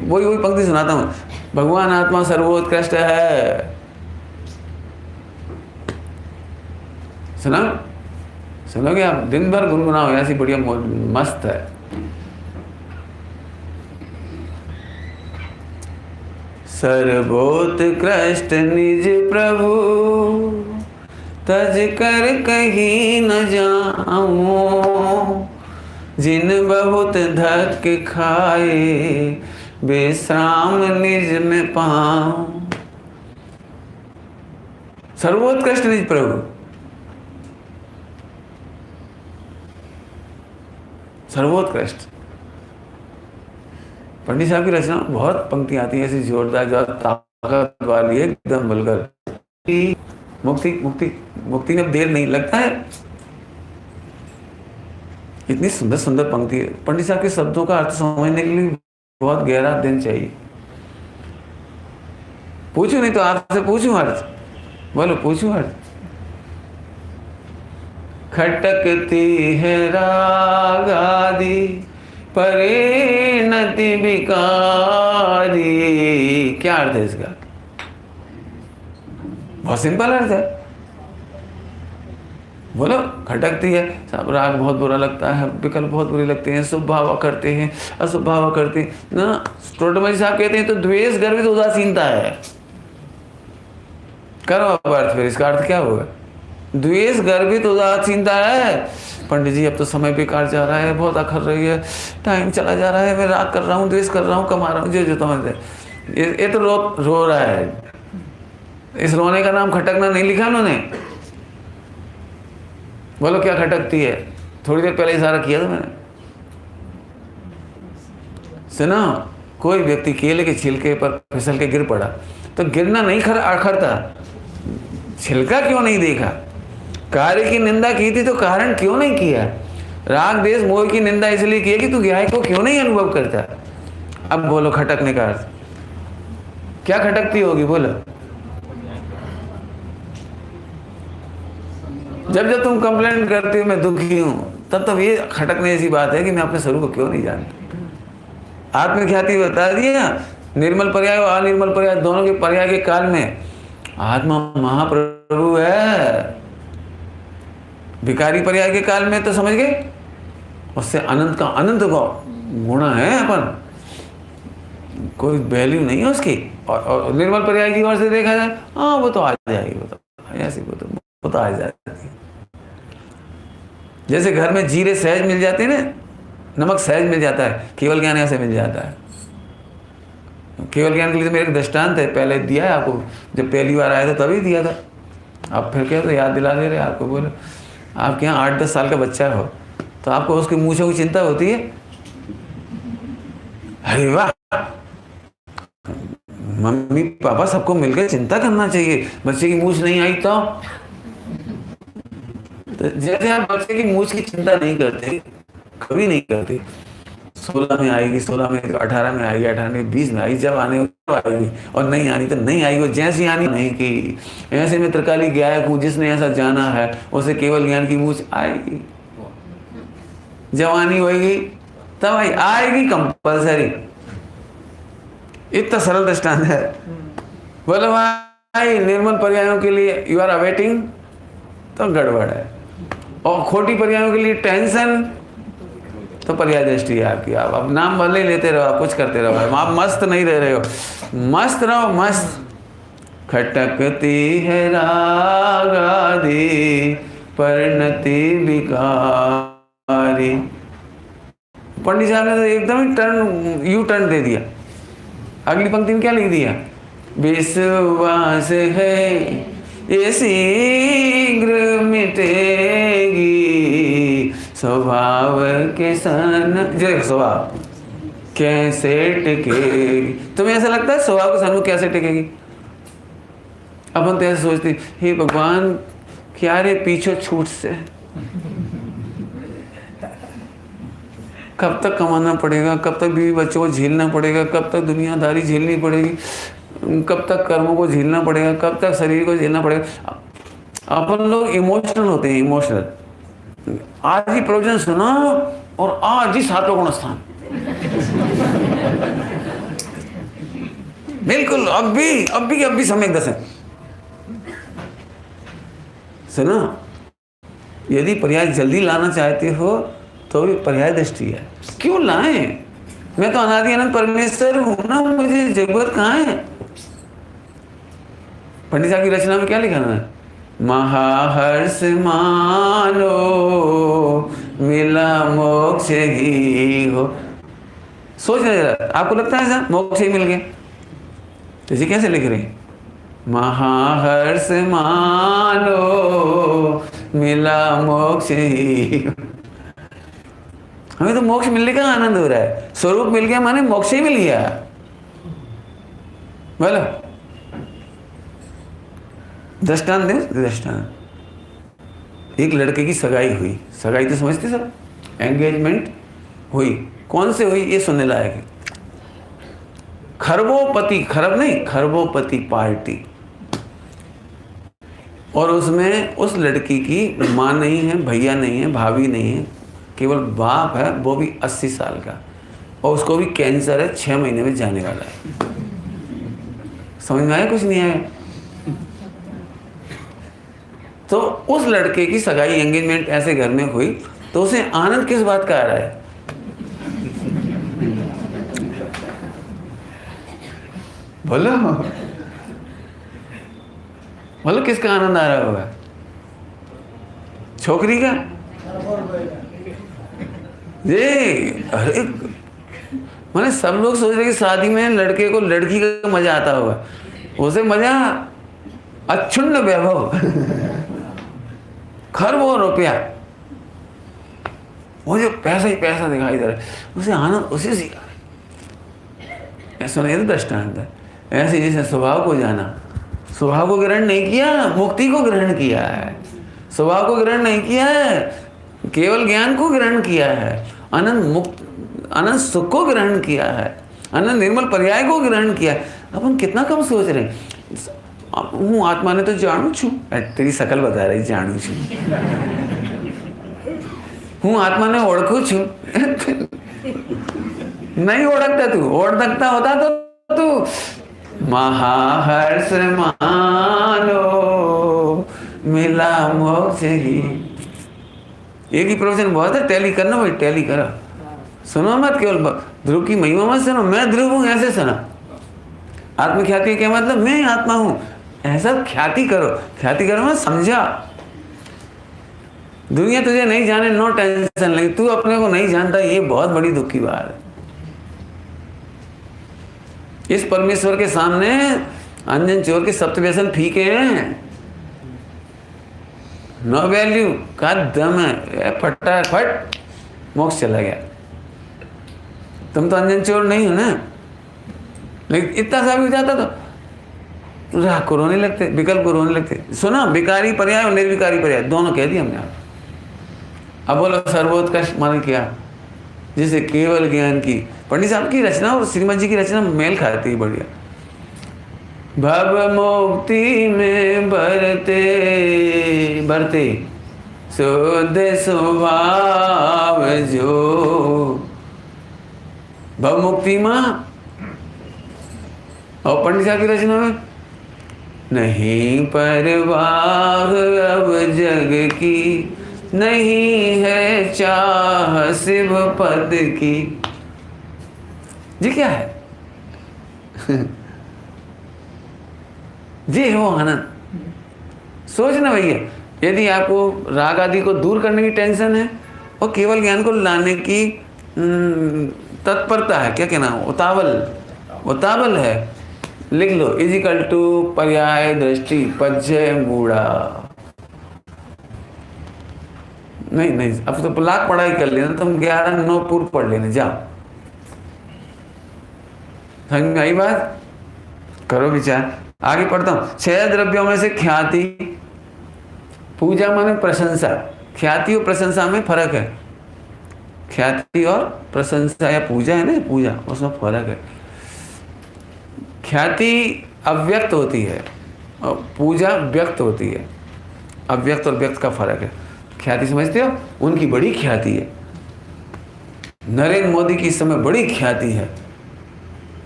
वही पंक्ति सुनाता हूँ, भगवान आत्मा सर्वोत्कृष्ट है। सुनोगे आप? दिन भर गुनगुनाओ, ऐसी बढ़िया मस्त है। सर्वोत्कृष्ट निज प्रभु, तज कर कहीं न जाऊं, जिन बहुत धक खाए, विश्राम निज में पाऊं। सर्वोत्कृष्ट निज प्रभु, सर्वोत्कृष्ट। पंडित साहब की रचना बहुत पंक्तियां आती है ऐसी जोरदार, जो ताकत वाली है एकदम बलकर। मुक्ति मुक्ति मुक्ति में देर नहीं लगता है। इतनी सुंदर सुंदर पंक्ति है। पंडित साहब के शब्दों का अर्थ समझने के लिए बहुत गहरा अध्ययन चाहिए। पूछू नहीं तो आपसे पूछूं अर्थ, बोलो पूछूं अर्थ। खटकती है राग आदि परिणति विकारी। क्या अर्थ है इसका? बहुत सिंपल अर्थ है, बोलो। खटकती है, सब राग बहुत बुरा लगता है, विकल्प बहुत बुरे लगते हैं, शुभ भाव करते हैं, अशुभ भाव करते हैं ना। टोटमल साहब कहते हैं तो द्वेष गर्वित उदासीनता है। करो अब अर्थ, फिर इसका अर्थ क्या होगा? द्वेष गर्वित उदासीनता है। पंडित जी अब तो समय बेकार जा रहा है, बहुत अखर रही है, टाइम चला जा रहा है, मैं राग कर रहा हूँ, द्वेष कर रहा हूँ, कमा रहा हूँ, जो समझते ये तो रो रहा है। इस रोने का नाम खटकना नहीं लिखा उन्होंने। बोलो क्या खटकती है? थोड़ी देर पहले इशारा किया था मैंने। सुनो, कोई व्यक्ति केले के छिलके पर फिसल के गिर पड़ा तो गिरना नहीं अखरता, छिलका क्यों नहीं देखा? कार्य की निंदा की थी तो कारण क्यों नहीं किया? राग देश मोह की निंदा इसलिए की कि तू ज्ञाय को क्यों नहीं अनुभव करता? अब बोलो खटकने का अर्थ क्या खटकती होगी? बोलो। जब जब तुम कंप्लेंट करती हो मैं दुखी हूं, तब ये खटकने ऐसी बात है कि मैं अपने स्वरूप को क्यों नहीं जानता। आत्मख्याति बता दिया। निर्मल पर्याय और अनिर्मल पर्याय दोनों के पर्याय के काल में आत्मा महाप्रभु है। विकारी पर्याय के काल में तो समझ गए, उससे अनंत का अनंत गुण है, अपन कोई वैल्यू नहीं है उसकी। और निर्मल पर्याय की ओर से देखा जाए, हाँ वो तो आ जाएगी, वो तो ऐसी वो तो आ जाती है। जैसे घर में जीरे सहज मिल जाते हैं ना, नमक सहज मिल जाता है, केवल ज्ञान ऐसे मिल जाता है। केवल ज्ञान के लिए तो मेरे एक दृष्टांत है, पहले दिया है आपको, जब पहली बार आया था तभी दिया था। अब फिर क्या तो याद दिला दे रहे आपको। बोलो आपके यहाँ 8-10 साल का बच्चा हो तो आपको उसके मूँछों की चिंता होती है? अरे वाह, मम्मी पापा सबको मिलकर चिंता करना चाहिए। बच्चे की मूँछ नहीं आई तो जैसे आप बच्चे की मूँछ की चिंता नहीं करते, कभी नहीं करते, 16 में आएगी, 16 में, 18 में आएगी, 18 में, 20 में आएगी, जब आने तो आएगी, और नहीं आनी तो नहीं आएगी। जैसी आनी नहीं की। ऐसे में त्रिकाली गायक हूँ, जिसने ऐसा जाना है उसे केवल ज्ञान की मूँछ आएगी। जवानी होगी तब आएगी कंपल्सरी। इतना सरल दृष्टांत है। बोलो भाई निर्मल पर्यायों के लिए यू आर अवेटिंग तो गड़बड़ है, और खोटी पर्यायों के लिए टेंशन तो पर्याय दृष्टि है आपकी। आप अब नाम भले लेते रहो, आप कुछ करते रहो, आप मस्त नहीं रह रहे हो। मस्त रहो, मस्त। खटकती है राग आदि परिणति विकारी। पंडित साहब ने तो एकदम ही टर्न, यू टर्न दे दिया। अगली पंक्ति में क्या लिख दिया? विश्वास है ये शीघ्र मिटेगी, स्वभाव के सन जो स्वभाव कैसे टिकेगी। तुम्हें ऐसा लगता है स्वभाव के सन को कैसे टिकेगी? अपन तो ऐसे सोचते, हे भगवान क्या रे पीछे छूट से, कब तक कमाना पड़ेगा, कब तक बीवी बच्चों को झेलना पड़ेगा, कब तक दुनियादारी झेलनी पड़ेगी, कब तक कर्मों को झेलना पड़ेगा, कब तक शरीर को झेलना पड़ेगा। अपन लोग इमोशनल होते हैं, इमोशनल। आज ही प्रवचन सुना और आज ही 7 गुण स्थान, बिल्कुल अब भी समय 10 है। सुनो, यदि पर्याय जल्दी लाना चाहते हो तो भी पर्याय दृष्टि है। क्यों लाएं? मैं तो अनादि अनंत परमेश्वर हूं ना, मुझे जरूरत कहाँ है? पंडित साहब की रचना में क्या लिखा है? महाहर्ष मानो मिला मोक्ष ही हो। सोच रहे जरा, आपको लगता है ऐसा मोक्ष ही मिल गया? तो इसे कैसे लिख रहे? महाहर्ष मानो मिला मोक्ष ही। हमें तो मोक्ष मिलने का आनंद हो रहा है। स्वरूप मिल गया माने मोक्ष ही मिल गया। बोलो, दृष्टांत दे। दृष्टांत, एक लड़के की सगाई हुई। सगाई तो समझते सब, एंगेजमेंट हुई। कौन से हुई ये सुनने लायक है। खरबोपति, खरब नहीं, खरबोपति पार्टी। और उसमें उस लड़की की माँ नहीं है, भैया नहीं है, भाभी नहीं है, केवल बाप है, वो भी 80 साल का, और उसको भी कैंसर है, 6 महीने में जाने वाला है। समझ में आया? कुछ नहीं आया? तो उस लड़के की सगाई, एंगेजमेंट ऐसे घर में हुई, तो उसे आनंद किस बात का आ रहा है? बोलो बोलो, किसका आनंद आ रहा होगा? छोकरी का? ये अरे माने सब लोग सोच रहे कि शादी में लड़के को लड़की का मजा आता होगा। उसे मजा अक्षुण्ण वैभव, खरबों रुपया, वो जो पैसा ही पैसा दिखाई दे रहा है, उसे आनंद उसी से। ऐसा नहीं तो दृष्टांत है। ऐसे जैसे स्वभाव को जाना, स्वभाव को ग्रहण नहीं किया, मुक्ति को ग्रहण किया है। स्वभाव को ग्रहण नहीं किया है, केवल ज्ञान को ग्रहण किया है। अनंत मुक्त, अनंत सुख को ग्रहण किया है, अनंत निर्मल पर्याय को ग्रहण किया है। अपन कितना कम सोच रहे हैं। हूँ आत्मा ने तो जानू छू, तेरी शकल बता रही जानू छू। हूँ आत्मा ने ओळखू छू, नहीं ओळखता तू, ओळखता होता तो तू महाहर्ष मानो मिला मोक्ष ही। एक ही प्रवचन बहुत है, टैली करना भाई, टैली करो। सुनो मत केवल ध्रुव की महिमा मत सुनो, मैं ध्रुव हूं ऐसे सुना। आत्मख्याति क्या मतलब? मैं आत्मा हूं ऐसा ख्याति करो। ख्याति करो मैं समझा। दुनिया तुझे नहीं जाने, नो टेंशन, लेकिन तू अपने को नहीं जानता, ये बहुत बड़ी दुख की बात है। इस परमेश्वर के सामने अंजन चोर के सप्त व्यसन फीके हैं, नो वैल्यू का दम है, फटाफट मोक्ष चला गया। तुम तो अंजन चोर नहीं हो ना, लेकिन इतना सा भी हो जाता तो राह को रोने लगते, विकल्प को रोने लगते। सुना, विकारी पर्याय और निर्विकारी पर्याय दोनों कह दिया हमने। अब बोलो सर्वोत्कृष्ट माने क्या? जिसे केवल ज्ञान की, पंडित साहब की रचना और श्रीमद जी की रचना मेल खाती है बढ़िया। भव मुक्ति में बरते बरते शुद्ध स्वभाव जो। भव मुक्ति मां, और पंडित साहब की रचना में नहीं परवाह अब जग की, नहीं है चाह शिव पद की। जी क्या है? जी हो आनंद। सोचना भैया, यदि आपको राग आदि को दूर करने की टेंशन है और केवल ज्ञान को लाने की तत्परता है, क्या कहना, उतावल, उतावल है, लिख लो, इजिकल टू पर्याय दृष्टि पज्य मूढ़ा। नहीं नहीं, अब तो लाख पढ़ाई कर लेना, तुम 11 9 पूर्व पढ़ लेना, जाओ। समझ में आई बात? करो विचार। आगे पढ़ता हूं। 6 द्रव्यों में से ख्याति, पूजा माने प्रशंसा, ख्याति और प्रशंसा में फर्क है। ख्याति और प्रशंसा या पूजा है ना, पूजा, उसमें फर्क है। ख्याति अव्यक्त होती है और पूजा व्यक्त होती है। अव्यक्त और व्यक्त का फर्क है। ख्याति समझते हो? उनकी बड़ी ख्याति है। नरेंद्र मोदी की इस समय बड़ी ख्याति है,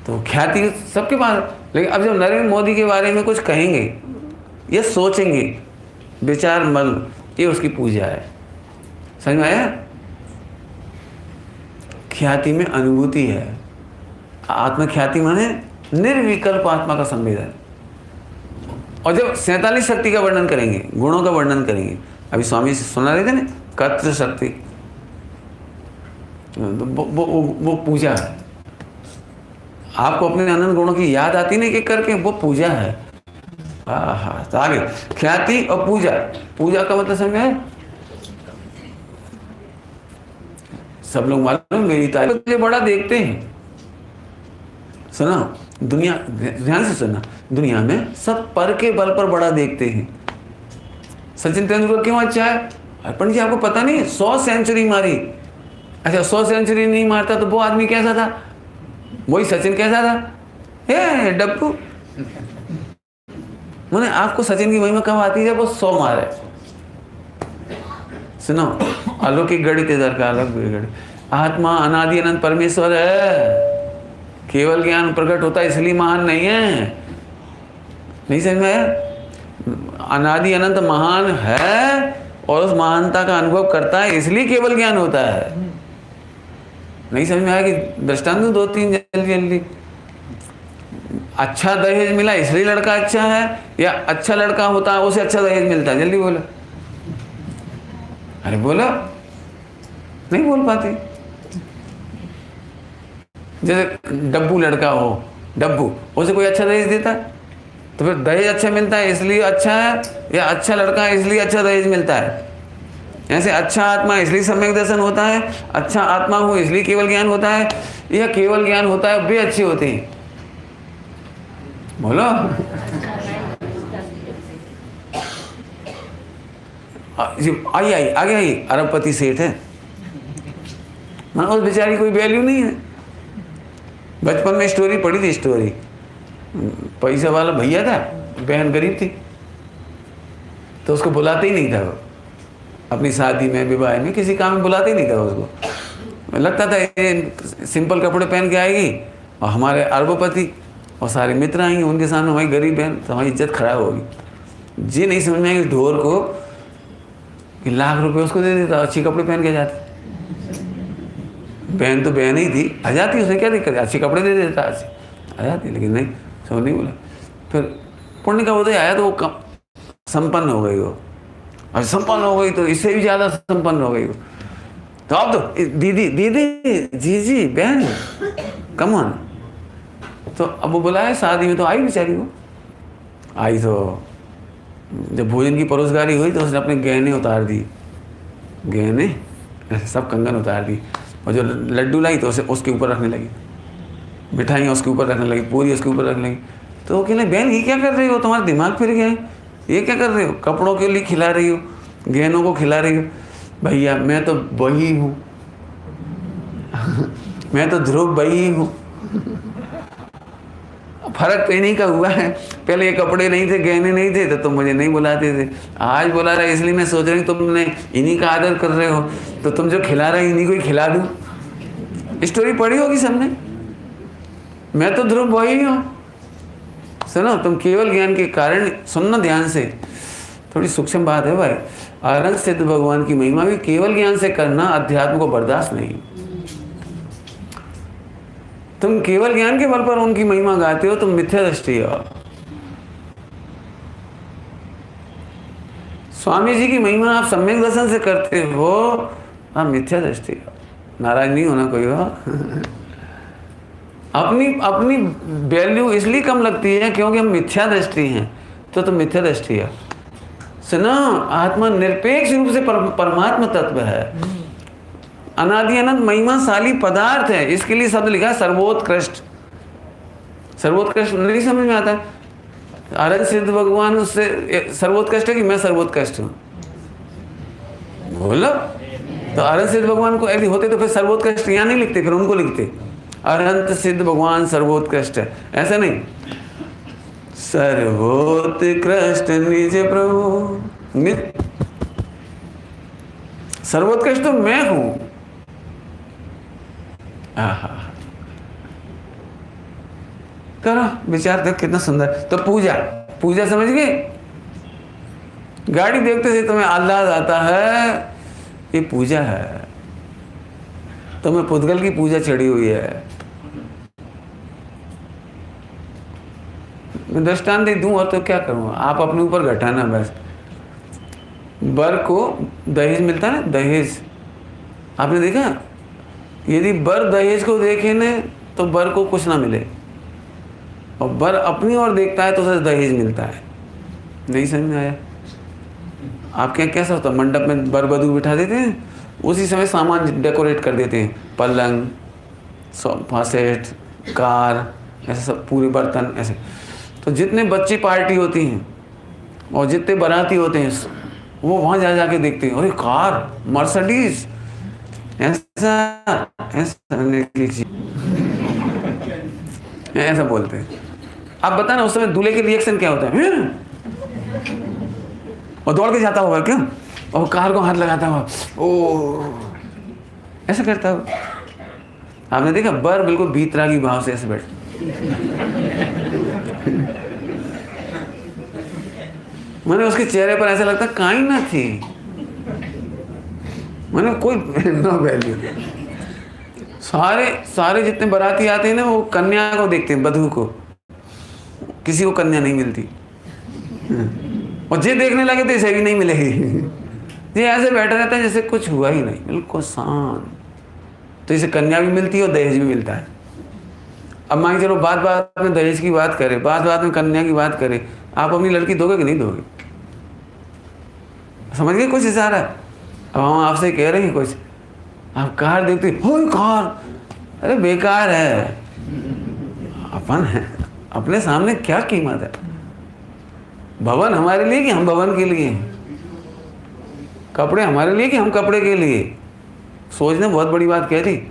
तो ख्याति सबके पास। लेकिन अब जब नरेंद्र मोदी के बारे में कुछ कहेंगे या सोचेंगे, विचार मल, ये उसकी पूजा है। समझ में आया? ख्याति में अनुभूति है। आत्मख्याति माने निर्विकल्प आत्मा का संवेदन। और जब 47 शक्ति का वर्णन करेंगे, गुणों का वर्णन करेंगे, अभी स्वामी से सुना रहे थे ना, कर्तृ शक्ति, वो पूजा है। आपको अपने अनंत गुणों की याद आती नहीं कि करके, वो पूजा है। हाँ, तो आगे ख्याति और पूजा। पूजा का मतलब समझ में? सब लोग मालूम, मेरी तारीफ मुझे बड़ा देखते हैं। सुना, दुनिया, ध्यान से सुना, दुनिया में सब पर के बल पर बड़ा देखते हैं। सचिन तेंदुलकर क्यों अच्छा है? अर्पण जी आपको पता नहीं, 100 सेंचुरी मारी। अच्छा, 100 सेंचुरी नहीं मारता तो वो आदमी कैसा था? वही सचिन कैसा था? हे डब्बू। मैंने आपको सचिन की महिमा कब आती है? जब वो 100 मारे। सुनो, अलौकिक गणित इधर का, अलौकिक गणित। आत्मा अनादि अनंत परमेश्वर है। केवल ज्ञान प्रकट होता है इसलिए महान नहीं है। नहीं समझ में आया? अनादि अनंत महान है और उस महानता का अनुभव करता है इसलिए केवल ज्ञान होता है। नहीं समझ में आया? कि दृष्टांत 2-3 जल्दी जल्दी। अच्छा दहेज मिला इसलिए लड़का अच्छा है, या अच्छा लड़का होता है उसे अच्छा दहेज मिलता है? जल्दी बोलो। अरे बोलो, नहीं बोल पाते। जैसे डब्बू लड़का हो, डब्बू, उसे कोई अच्छा दहेज देता है तो फिर दहेज अच्छा मिलता है इसलिए अच्छा है, या अच्छा लड़का है इसलिए अच्छा दहेज मिलता है? ऐसे अच्छा आत्मा इसलिए सम्यक दर्शन होता है, अच्छा आत्मा हो इसलिए केवल ज्ञान होता है, या केवल ज्ञान होता है वे अच्छे होते हैं? बोलो। आइए आगे आइए। अरबपति सेठ है, मैं उस बेचारी कोई वैल्यू नहीं है। बचपन में स्टोरी पढ़ी थी, स्टोरी, पैसा वाला भैया था, बहन गरीब थी, तो उसको बुलाते ही नहीं था। वो अपनी शादी में, विवाह में, किसी काम में बुलाते ही नहीं था उसको। लगता था ये सिंपल कपड़े पहन के आएगी और हमारे अरबपति और सारे मित्र आएंगे, उनके सामने हमारी गरीब बहन, तो हमारी इज्जत खराब होगी। जी नहीं समझ में आएगी ढोर को कि लाख रुपए उसको दे देता, अच्छी कपड़े पहन के जाते। बहन तो बहन ही थी, आ जाती, उसने क्या दिक्कत है, अच्छे कपड़े दे देता, अच्छे आ जाती, लेकिन नहीं, सब नहीं बोला। फिर पुण्य का उदय आया तो वो कम संपन्न हो गई। वो अब संपन्न हो गई तो इससे भी ज़्यादा संपन्न हो गई वो। तो अब तो दीदी दीदी जी जी बहन कम ऑन। तो अब वो बुलाया शादी में, तो आई बेचारी। वो आई तो जब भोजन की परोसगारी हुई तो उसने अपने गहने उतार दिए, गहने सब कंगन उतार दी, और जो लड्डू लाई तो उसे उसके ऊपर रखने लगी, मिठाइयाँ उसके ऊपर रखने लगी, पूरी उसके ऊपर रखने लगी। तो वो कहने, बहन ये क्या कर रही हो, तुम्हारा दिमाग फिर गया है, ये क्या कर रही हो? कपड़ों के लिए खिला रही हो, गहनों को खिला रही हो। भैया मैं तो वही हूँ मैं तो ध्रुव वही हूँ। फर्क तो इन्हीं का हुआ है, पहले ये कपड़े नहीं थे, गहने नहीं थे, तो तुम मुझे नहीं बुलाते थे, आज बुला रहे इसलिए मैं सोच रही हूँ तुमने इन्हीं का आदर कर रहे हो, तो तुम जो खिला रहे इन्हीं को ही खिला दूँ। स्टोरी पढ़ी होगी सबने। मैं तो ध्रुव वही हूँ। सुनो, तुम केवल ज्ञान के कारण, सुनना ध्यान से, थोड़ी सूक्ष्म बात है भाई। अरंग सिद्ध भगवान की महिमा भी केवल ज्ञान से करना अध्यात्म को बर्दाश्त नहीं। तुम केवल ज्ञान के बल पर उनकी महिमा गाते हो, तुम मिथ्या दृष्टि हो। स्वामी जी की महिमा आप सम्यक दर्शन से करते हो, आप मिथ्या दृष्टि हो। नाराज नहीं होना कोई हो। अपनी अपनी वैल्यू इसलिए कम लगती है क्योंकि हम मिथ्या दृष्टि हैं। तो मिथ्या दृष्टि है सुना। आत्मा निरपेक्ष रूप से परमात्मा तत्व है, अनादि अनंत महिमाशाली पदार्थ है। इसके लिए शब्द लिखा है सर्वोत्कृष्ट। सर्वोत्कृष्ट नहीं समझ में आता है। आनंद सिद्ध भगवान उससे सर्वोत्कृष्ट है कि मैं सर्वोत्कृष्ट हूँ? बोलो। तो अनंत सिद्ध भगवान को यदि होते तो फिर सर्वोत्कृष्ट यहाँ नहीं लिखते, फिर उनको लिखते अनंत सिद्ध भगवान सर्वोत्कृष्ट है, ऐसा नहीं। सर्वोत्कृष्ट निज प्रभु, सर्वोत्कृष्ट तो मैं हूं। करो विचार, देख कितना सुंदर। तो पूजा, पूजा समझ गए? गाड़ी देखते थे तुम्हें आह्लाद आता है, ये पूजा है। तुम्हें पुद्गल की पूजा चढ़ी हुई है। मैं दृष्टांत दे दूं और तो क्या करूं, आप अपने ऊपर घटाना बस। बर को दहेज मिलता है ना, दहेज आपने देखा? यदि बर दहेज को देखे न तो बर को कुछ ना मिले, और बर अपनी ओर देखता है तो उसे दहेज मिलता है। नहीं समझ में आया? आपके यहाँ कैसा होता है? मंडप में बर वधू बिठा देते हैं, उसी समय सामान डेकोरेट कर देते हैं, पलंग, सोफा सेट, कार, ऐसे सब पूरे बर्तन ऐसे। तो जितने बच्ची पार्टी होती हैं और जितने बाराती होते हैं वो वहाँ जा जाके देखते हैं, अरे कार, मर्सिडीज, ऐसा ऐसा बोलते हैं। आप बताना उस समय दूल्हे के रिएक्शन क्या होता है? और दौड़ के जाता होगा क्या, और कार को हाथ लगाता हुआ ओ ऐसा करता हो। आपने देखा? बर बिल्कुल भीतरागी भाव से ऐसे बैठ, मैंने उसके चेहरे पर ऐसा लगता काई ना थी, मैंने कोई नो वैल्यू। सारे जितने बाराती आते हैं ना वो कन्या को देखते हैं, वधू को, किसी को कन्या नहीं मिलती। और जे देखने लगे तो इसे भी नहीं मिलेगी। ये ऐसे बैठा रहता है जैसे कुछ हुआ ही नहीं, बिल्कुल शांत। तो इसे कन्या भी मिलती है और दहेज भी मिलता है। अब मान चलो बात बात में दहेज की बात करें, बात बात में कन्या की बात करें, आप अपनी लड़की दोगे कि नहीं दोगे? समझ गए कुछ इशारा? अब हम आपसे कह रहे हैं कुछ, आप कार देखते हो, कार, अरे बेकार है। अपन है, अपने सामने क्या कीमत है? भवन हमारे लिए कि हम भवन के लिए? कपड़े हमारे लिए कि हम कपड़े के लिए? सोचने बहुत बड़ी बात कह दी।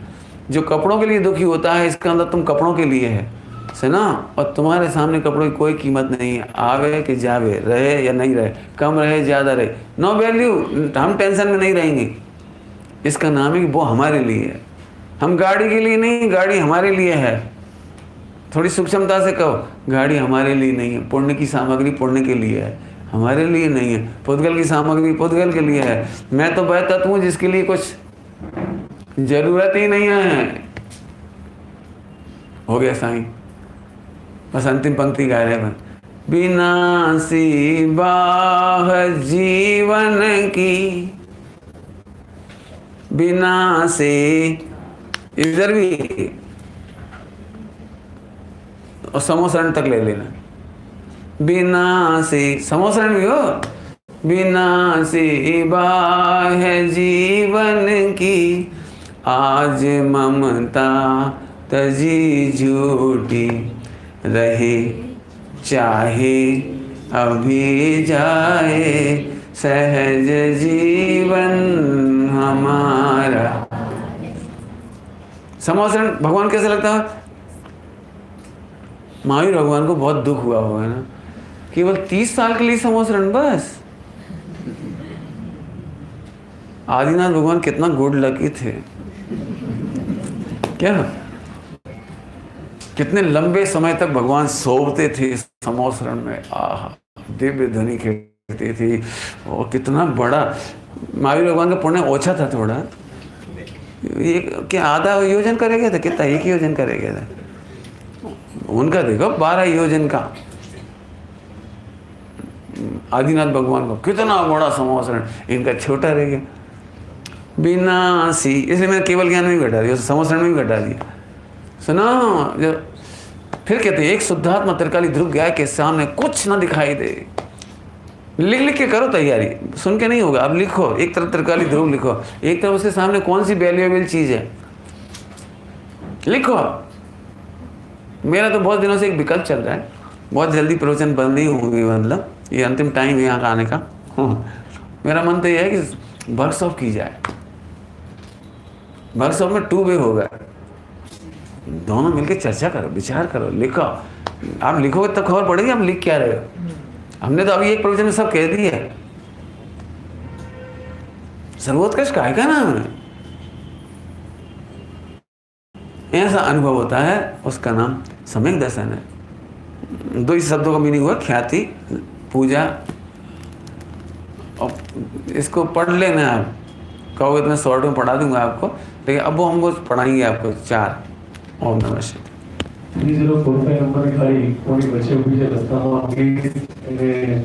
जो कपड़ों के लिए दुखी होता है, इसका अंदर तुम कपड़ों के लिए है सुना। और तुम्हारे सामने कपड़ों की कोई कीमत नहीं है, आवे कि जावे, रहे या नहीं रहे, कम रहे ज़्यादा रहे, नो वैल्यू। हम टेंशन में नहीं रहेंगे। इसका नाम है कि वो हमारे लिए है, हम गाड़ी के लिए नहीं, गाड़ी हमारे लिए है। थोड़ी सूक्ष्मता से कहो, गाड़ी हमारे लिए नहीं है, पुण्य की सामग्री पुण्य के लिए है, हमारे लिए नहीं है। पुद्गल की सामग्री पुद्गल के लिए है। मैं तो वह तत्व हूँ जिसके लिए कुछ जरूरत ही नहीं है। हो गया साईं, बस अंतिम पंक्ति गा रहे हैं। विनाशी बाह जीवन की, विनाशी, इधर भी और समोसरण तक ले लेना। विनाशी, समोसरण भी हो। विनाशी बाह जीवन की, आज ममता तजी झूठी, रहे चाहे अभी जाए, सहज जीवन हमारा। समोसरण भगवान कैसे लगता है? महावीर भगवान को बहुत दुख हुआ होगा ना, केवल 30 साल के लिए समोसरण बस। आदिनाथ भगवान कितना गुड लकी थे, क्या कितने लंबे समय तक भगवान सोते थे समोसरण में। आह, दिव्य ध्वनि खेलती थी। और कितना बड़ा महावीर भगवान का पुण्य ओछा था थोड़ा, ये क्या आधा योजन करे गया था? कितना? 1 योजन करे गया था। उनका देखो 12 योजन का। आदिनाथ भगवान को कितना बड़ा समोसरण, इनका छोटा रह गया। विनाशी, इसलिए मैंने केवल ज्ञान में भी घटा दिया, समोसरण में भी घटा दिया। सुनो, जो फिर कहते हैं एक शुद्धात्मा त्रिकाली ध्रुव गाय के सामने कुछ ना दिखाई दे। लिख लिख के करो तैयारी, सुन के नहीं होगा। अब लिखो, एक तरफ त्रिकाली ध्रुव लिखो, एक तरफ उसके सामने कौन सी वैल्यूएबल चीज है लिखो। मेरा तो बहुत दिनों से एक विकल्प चल रहा है, बहुत जल्दी प्रवचन बंद ही होंगे, मतलब ये अंतिम टाइम है यहाँ का आने का। मेरा मन तो ये है कि वर्कशॉप की जाए, वर्कशॉप में 2 वे होगा, दोनों मिलकर चर्चा करो, विचार करो, लिखो। आप लिखोगे तब खबर पड़ेगी आप लिख क्या रहे हो। हमने तो अभी एक प्रवचन में सब कह दिया है। सर्वोत्कृष्ट काय का नाम है, ऐसा अनुभव होता है, उसका नाम सम्यक दर्शन है। 2 ही शब्दों का मीनिंग हुआ, ख्याति, पूजा। और इसको पढ़ लेना आप, कहोगे तो मैं शॉर्ट में पढ़ा दूंगा आपको, लेकिन अब वो हमको पढ़ाएंगे आपको 4। ओम नमः शिवाय। 304 नंबर खाली कोई बच्चे हुई है रास्ता में